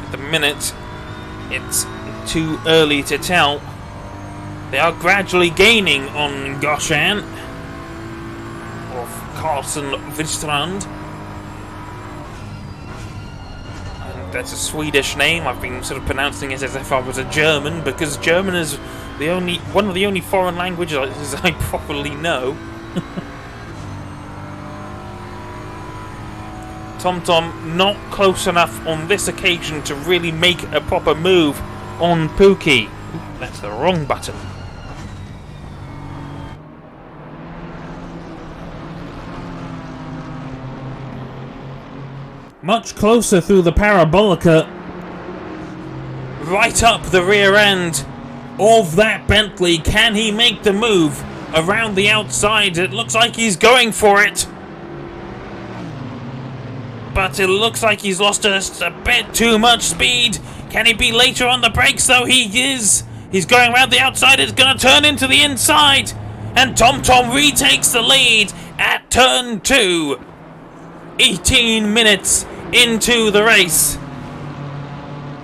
At the minute, it's too early to tell. They are gradually gaining on Goshan, or Carlson Vistrand. That's a Swedish name. I've been sort of pronouncing it as if I was a German, because German is one of the only foreign languages I properly know. TomTom not close enough on this occasion to really make a proper move on Pookie. That's the wrong button. Much closer through the Parabolica. Right up the rear end of that Bentley. Can he make the move around the outside? It looks like he's going for it, but it looks like he's lost just a bit too much speed. Can he be later on the brakes, though? He is. He's going around the outside. It's going to turn into the inside, and TomTom retakes the lead at turn 2. 18 minutes into the race.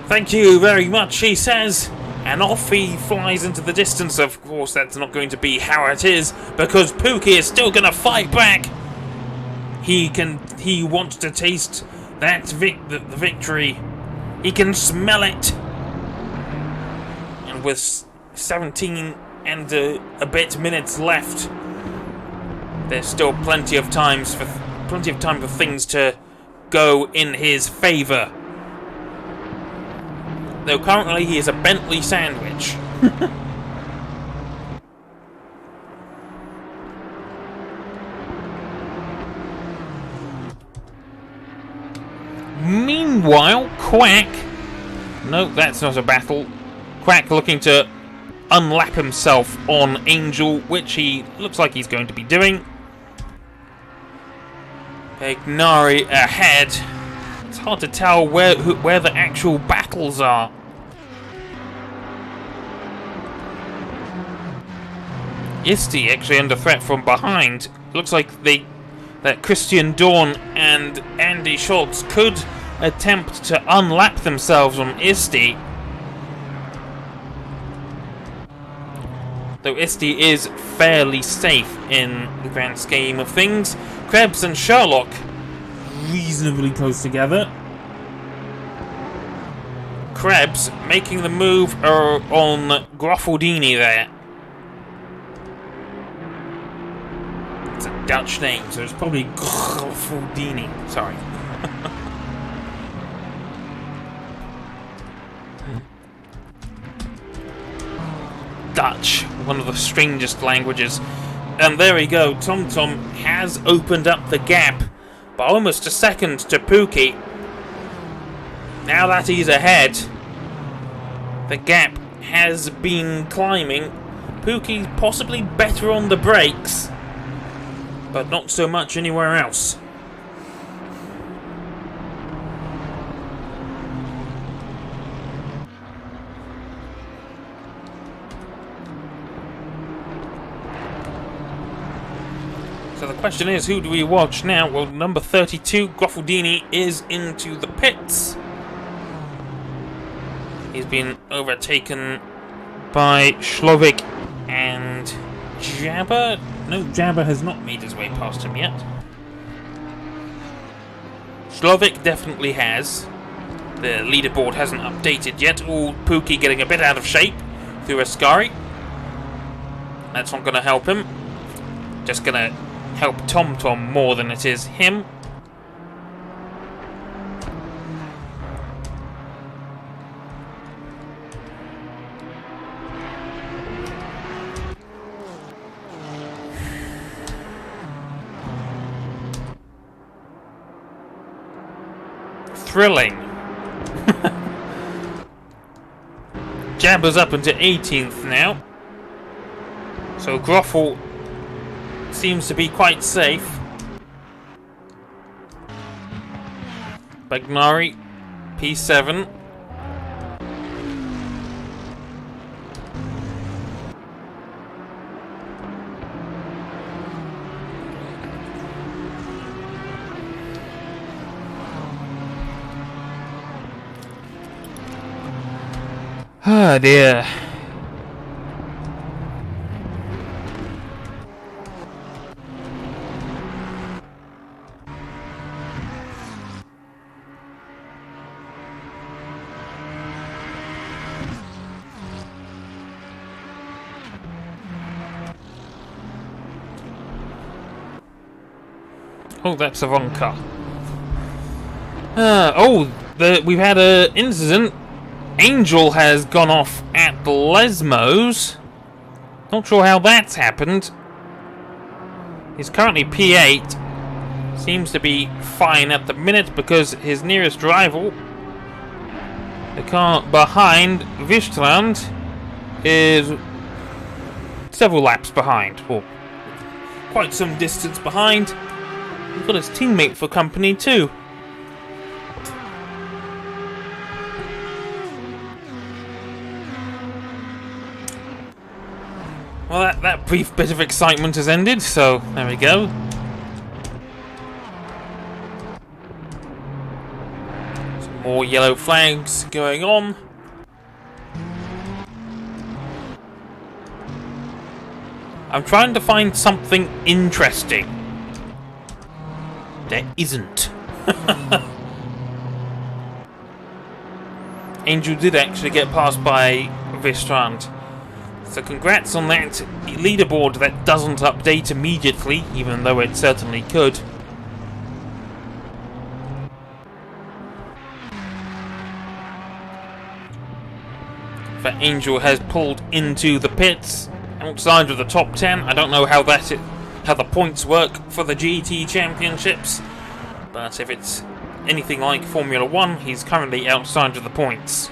Thank you very much, he says, and off he flies into the distance. Of course, that's not going to be how it is, because Pookie is still going to fight back. He wants to taste that the victory. He can smell it. And with 17 and a bit minutes left, there's still plenty of time for things to go in his favour. Though currently he is a Bentley sandwich. Meanwhile, Quack... No, that's not a battle. Quack looking to unlap himself on Angel, which he looks like he's going to be doing. Ignari ahead. It's hard to tell where the actual battles are. Isti actually under threat from behind. Looks like that Christian Dorn and Andy Schultz could attempt to unlap themselves on Isti. Though Isti is fairly safe in the grand scheme of things. Krebs and Sherlock reasonably close together. Krebs making the move on Groffaldini there. It's a Dutch name, so it's probably Groffaldini. Sorry. Dutch, one of the strangest languages. And there we go, TomTom has opened up the gap by almost a second to Pookie. Now that he's ahead, the gap has been climbing. Pookie's possibly better on the brakes, but not so much anywhere else. So the question is, who do we watch now? Well, number 32, Goffaldini, is into the pits. He's been overtaken by Slovik and Jabba. No, Jabba has not made his way past him yet. Slovik definitely has. The leaderboard hasn't updated yet. Ooh, Pookie getting a bit out of shape through Ascari. That's not going to help him. Just going to help TomTom more than it is him. Thrilling. Jabba's up into 18th now. So Groffel seems to be quite safe. Bagnari, P7. Ah dear. Oh, that's a wrong car. We've had an incident. Angel has gone off at Lesmos. Not sure how that's happened. He's currently P8. Seems to be fine at the minute because his nearest rival, the car behind Vistrand, is several laps behind. Or quite some distance behind. He's got his teammate for company too. Well, that brief bit of excitement has ended, so there we go. Some more yellow flags going on. I'm trying to find something interesting. There isn't. Angel did actually get passed by Vistrand. So congrats on that leaderboard that doesn't update immediately, even though it certainly could. But Angel has pulled into the pits outside of the top 10. I don't know how the points work for the GT Championships, but if it's anything like Formula 1, he's currently outside of the points.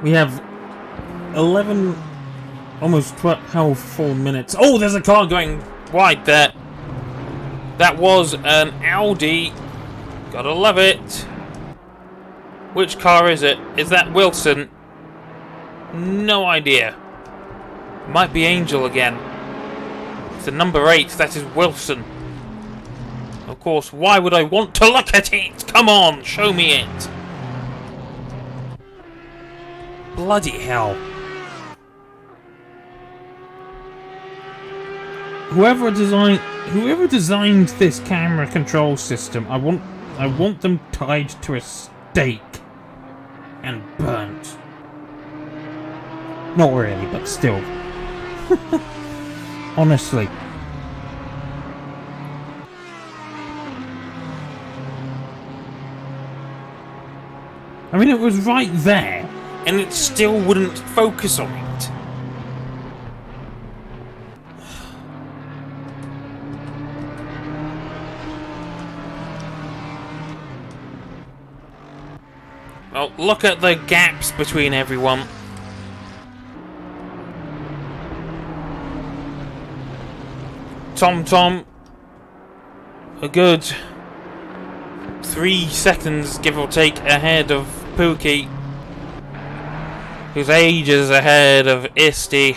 We have 11, almost 12 full minutes. Oh, there's a car going wide there. That was an Audi. Gotta love it. Which car is it? Is that Wilson? No idea. Might be Angel again. It's the number 8. That is Wilson. Of course, why would I want to look at it? Come on, show me it. Bloody hell. Whoever designed this camera control system, I want them tied to a stake and burnt. Not really, but still. Honestly. I mean, it was right there. And it still wouldn't focus on it. Well, look at the gaps between everyone. Tom, a good 3 seconds, give or take, ahead of Pookie, who's ages ahead of Isty.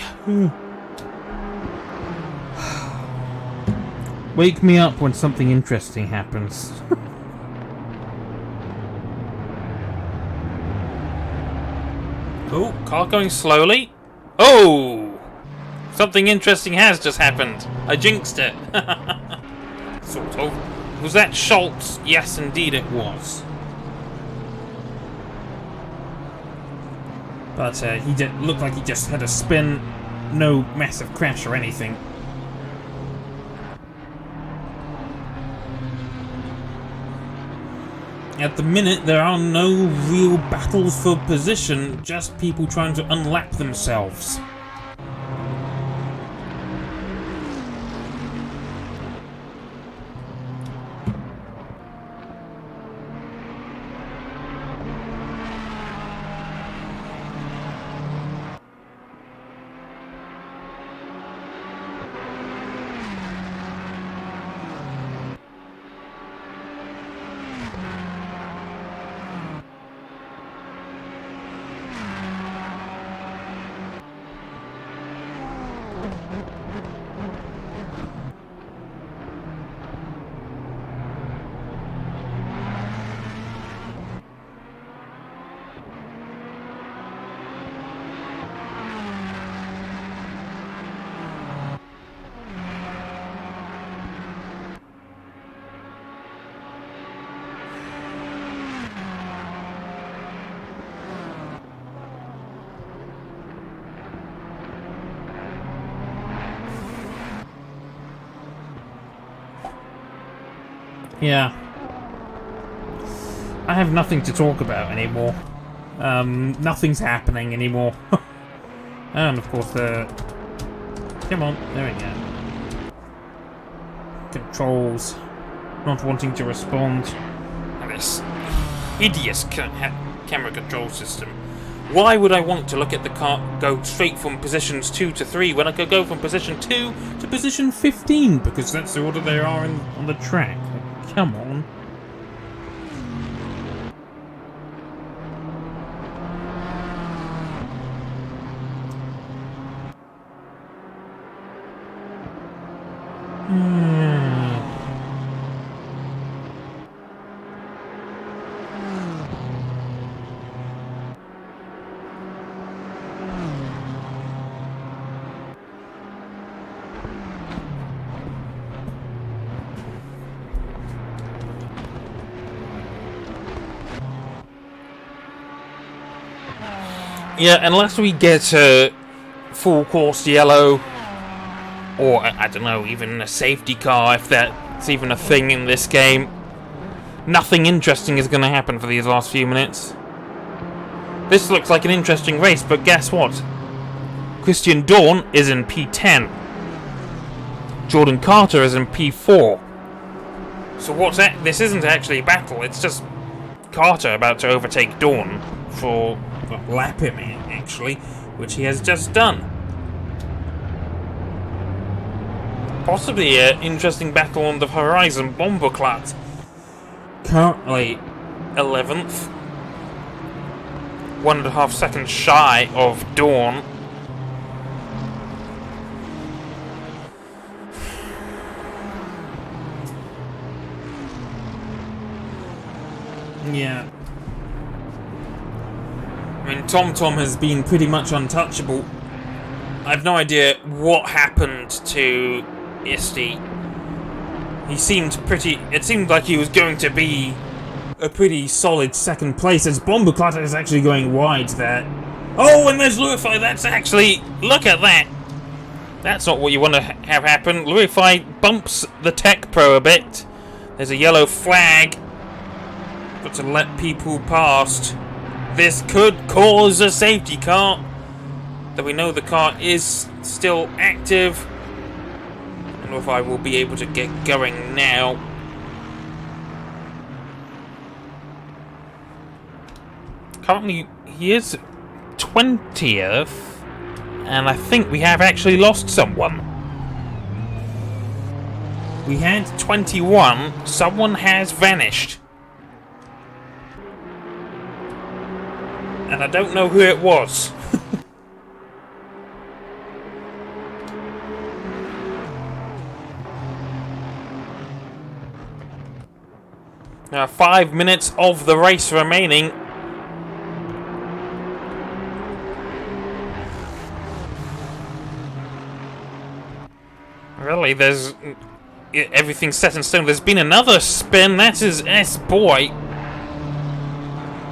Wake me up when something interesting happens. Oh, car going slowly. Oh! Something interesting has just happened. I jinxed it. Sort of. Was that Schultz? Yes, indeed it was. But he looked like he just had a spin. No massive crash or anything. At the minute, there are no real battles for position, just people trying to unlap themselves. Yeah. I have nothing to talk about anymore. Nothing's happening anymore. And of course the... Come on, there we go. Controls. Not wanting to respond. And this hideous camera control system. Why would I want to look at the car go straight from positions 2 to 3 when I could go from position 2 To position 15, because that's the order they are on the track. Come on. Yeah, unless we get a full course yellow, or I don't know, even a safety car, if that's even a thing in this game, nothing interesting is going to happen for these last few minutes. This looks like an interesting race, but guess what? Christian Dorn is in P10. Jordan Carter is in P4. So what's that? This isn't actually a battle, it's just Carter about to overtake Dorn for... lap him, actually, which he has just done. Possibly an interesting battle on the horizon. Bomberclat currently 11th, 1.5 seconds shy of Dawn. Yeah. I mean, TomTom has been pretty much untouchable. I have no idea what happened to Isti. He seemed pretty... It seemed like he was going to be a pretty solid second place, as Bomberclatter is actually going wide there. Oh, and there's Luify. That's actually... Look at that. That's not what you want to have happen. Luify bumps the Tech Pro a bit. There's a yellow flag. Got to let people past. This could cause a safety car. Though we know the car is still active. And if I will be able to get going now. Currently, he is 20th. And I think we have actually lost someone. We had 21. Someone has vanished. And I don't know who it was. There are 5 minutes of the race remaining. Really, there's... Everything's set in stone. There's been another spin. That is S-Boy.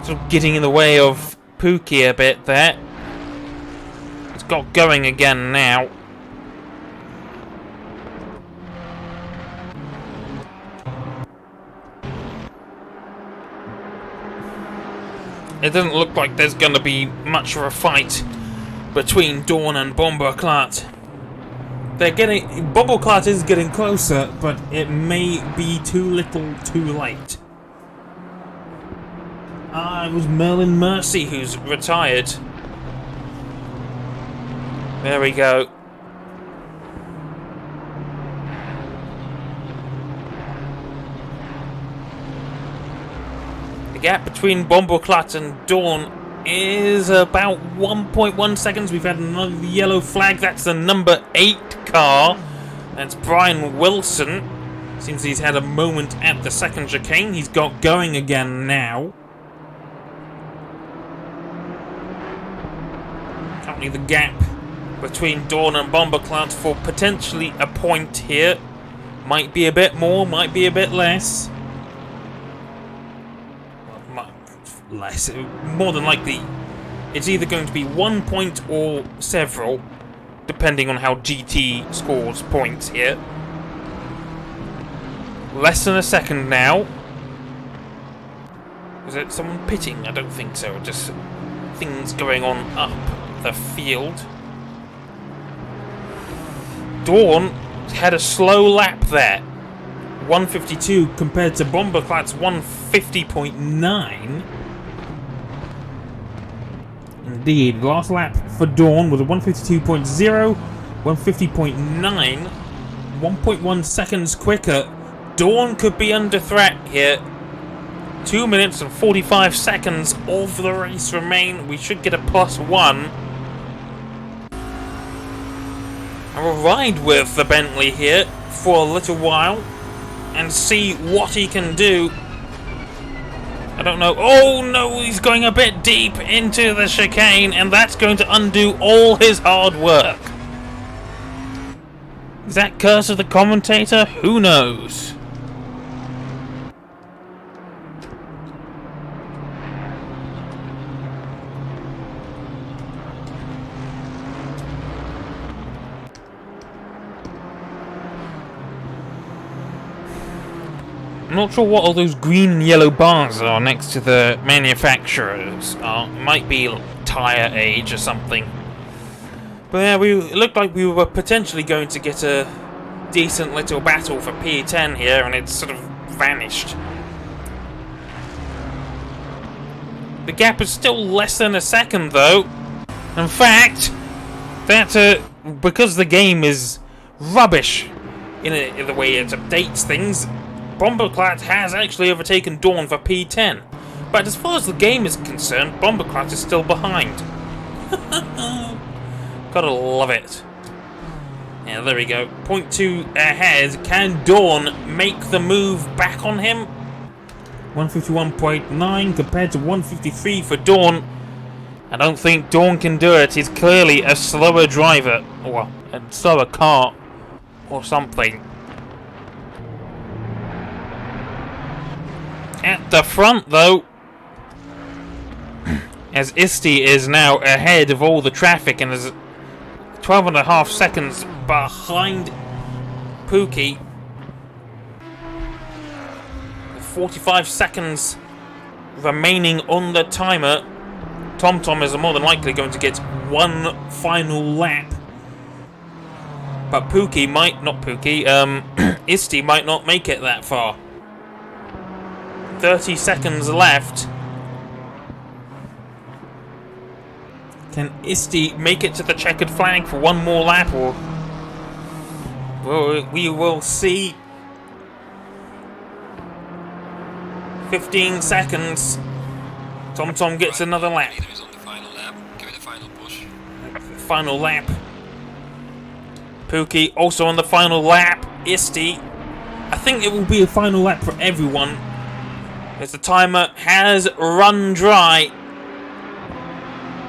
Sort of getting in the way of Pookie a bit there. It's got going again now. It doesn't look like there's going to be much of a fight between Dawn and Bomberclat. They're getting... Bomberclat is getting closer, but it may be too little too late. It was Merlin Mercy who's retired. There we go. The gap between Bomberclat and Dawn is about 1.1 seconds. We've had another yellow flag. That's the number 8 car. That's Brian Wilson. Seems he's had a moment at the second chicane. He's got going again now. Currently the gap between Dawn and Bomberclat for potentially a point here. Might be a bit more, might be a bit less. Less. More than likely, it's either going to be 1 point or several, depending on how GT scores points here. Less than a second now. Is it someone pitting? I don't think so. Just things going on up the field. Dawn had a slow lap there. 152 compared to Bomberclat's 150.9. Indeed, last lap for Dawn was a 152.0, 150.9, 1.1 seconds quicker. Dawn could be under threat here. 2 minutes and 45 seconds of the race remain. We should get a +1. I will ride with the Bentley here for a little while and see what he can do. I don't know. Oh no, he's going a bit deep into the chicane, and that's going to undo all his hard work. Is that curse of the commentator? Who knows? I'm not sure what all those green and yellow bars are next to the manufacturers are. Might be tyre age or something. But yeah, it looked like we were potentially going to get a decent little battle for P10 here, and it's sort of vanished. The gap is still less than a second, though. In fact, because the game is rubbish in the way it updates things, Bomberclat has actually overtaken Dawn for P10. But as far as the game is concerned, Bomberclat is still behind. Gotta love it. Yeah, there we go. 0.2 ahead. Can Dawn make the move back on him? 151.9 compared to 153 for Dawn. I don't think Dawn can do it. He's clearly a slower driver, or a slower car, or something. At the front, though, as Isti is now ahead of all the traffic and is 12.5 seconds behind Pookie. 45 seconds remaining on the timer. TomTom is more than likely going to get one final lap. But Isti might not make it that far. 30 seconds left. Can Isti make it to the checkered flag for one more lap, or well, we will see. 15 seconds. TomTom gets another lap. Final lap. Pookie also on the final lap. Isti. I think it will be a final lap for everyone, as the timer has run dry.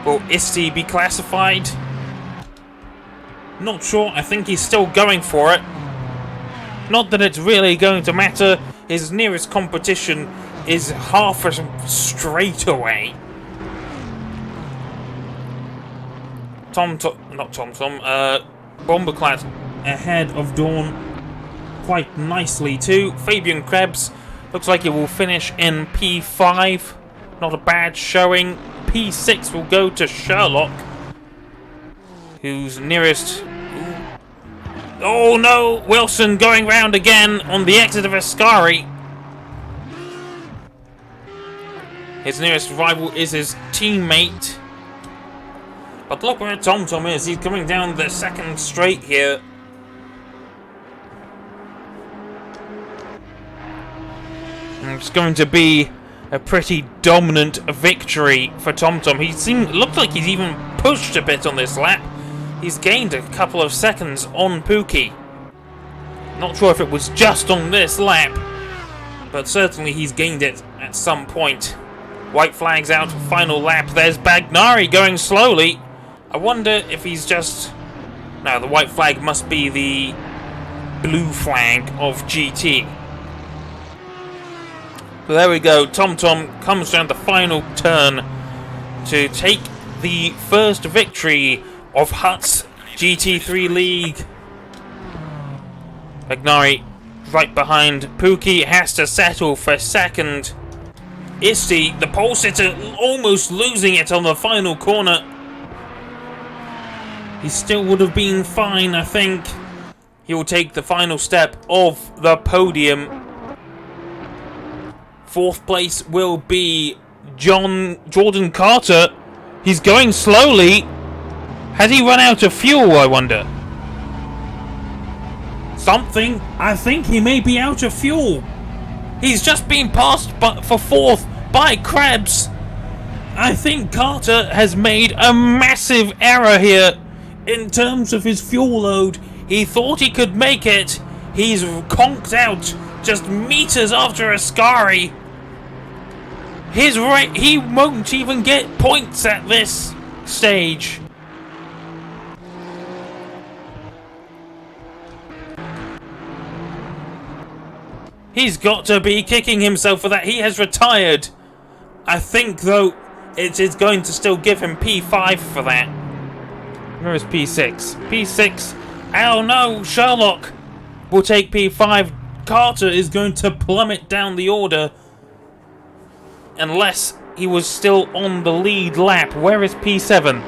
Will Isti be classified? Not sure. I think he's still going for it. Not that it's really going to matter. His nearest competition is half a straightaway. Bomberclat ahead of Dawn quite nicely too. Fabian Krebs looks like he will finish in P5. Not a bad showing. P6 will go to Sherlock, who's nearest. Oh no! Wilson going round again on the exit of Ascari. His nearest rival is his teammate. But look where TomTom is. He's coming down the second straight here. And it's going to be a pretty dominant victory for TomTom. Looked like he's even pushed a bit on this lap. He's gained a couple of seconds on Pookie. Not sure if it was just on this lap, but certainly he's gained it at some point. White flag's out, final lap. There's Bagnari going slowly. I wonder if he's just... No, the white flag must be the blue flag of GT. So there we go. TomTom comes down the final turn to take the first victory of Hutt's GT3 League. Bagnari right behind Pookie, has to settle for second. Isti, the pole sitter, almost losing it on the final corner. He still would have been fine, I think. He will take the final step of the podium. Fourth place will be Jordan Carter. He's going slowly. Has he run out of fuel, I wonder? Something. I think he may be out of fuel. He's just been passed for fourth by Krebs. I think Carter has made a massive error here in terms of his fuel load. He thought he could make it. He's conked out just meters after Ascari. He won't even get points at this stage. He's got to be kicking himself for that. He has retired. I think, though, it is going to still give him P5 for that. Where is P6? P6. Oh no, Sherlock will take P5. Carter is going to plummet down the order. Unless he was still on the lead lap. Where is P7?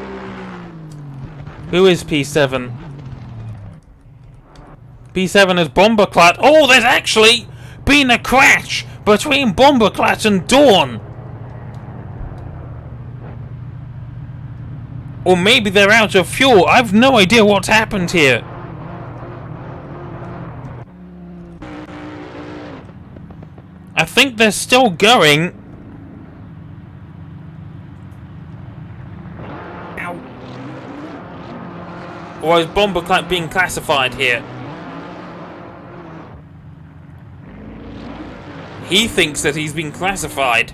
Who is P7? P7 is Bomberclat. Oh, there's actually been a crash between Bomberclat and Dawn. Or maybe they're out of fuel. I've no idea what's happened here. I think they're still going. Ow. Or is Bomberclat being classified here? He thinks that he's been classified.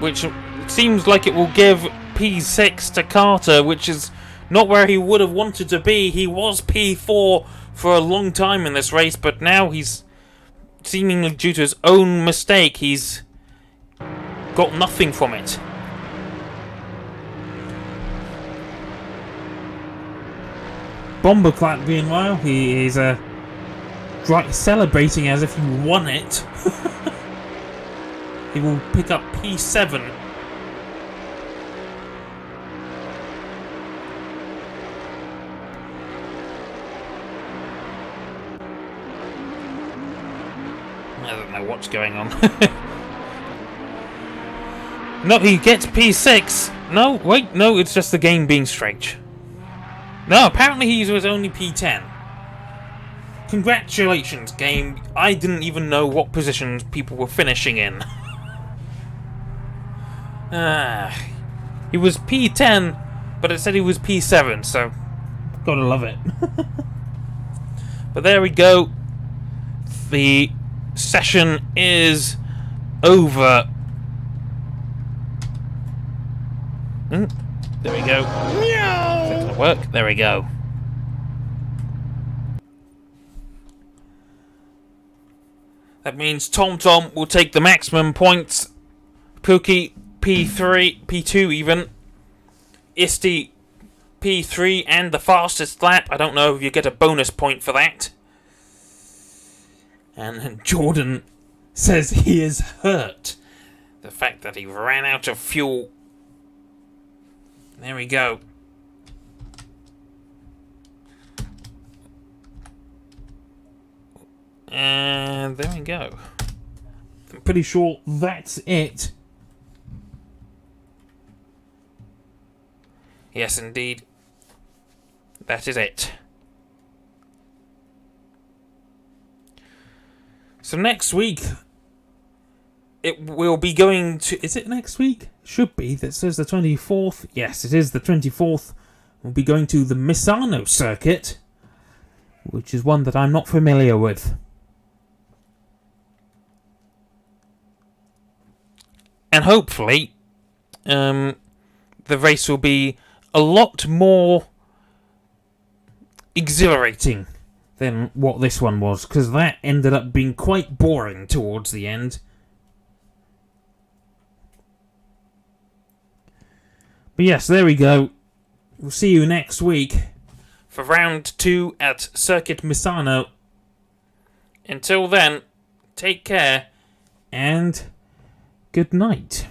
Which seems like it will give P6 to Carter, which is not where he would have wanted to be. He was P4 for a long time in this race, but now he's, seemingly due to his own mistake, he's got nothing from it. Bomberclap, meanwhile, he is celebrating as if he won it. He will pick up P7. I don't know what's going on. No, he gets P6. No, wait, no, it's just the game being strange. No, apparently he was only P10. Congratulations, game. I didn't even know what positions people were finishing in. He was P10, but it said he was P7, so gotta love it. But there we go. The session is over. There we go. Is that gonna work? There we go. That means TomTom will take the maximum points. Pookie P3, P2 even. Isti P3 and the fastest lap. I don't know if you get a bonus point for that. And Jordan says he is hurt. The fact that he ran out of fuel. There we go. And there we go. I'm pretty sure that's it. Yes, indeed. That is it. So next week, it will be going to... Is it next week? Should be. That says the 24th. Yes, it is the 24th. We'll be going to the Misano circuit, which is one that I'm not familiar with. And hopefully, the race will be a lot more exhilarating than what this one was, because that ended up being quite boring towards the end. But yes, there we go. We'll see you next week for round 2 at Circuit Misano. Until then, take care and good night.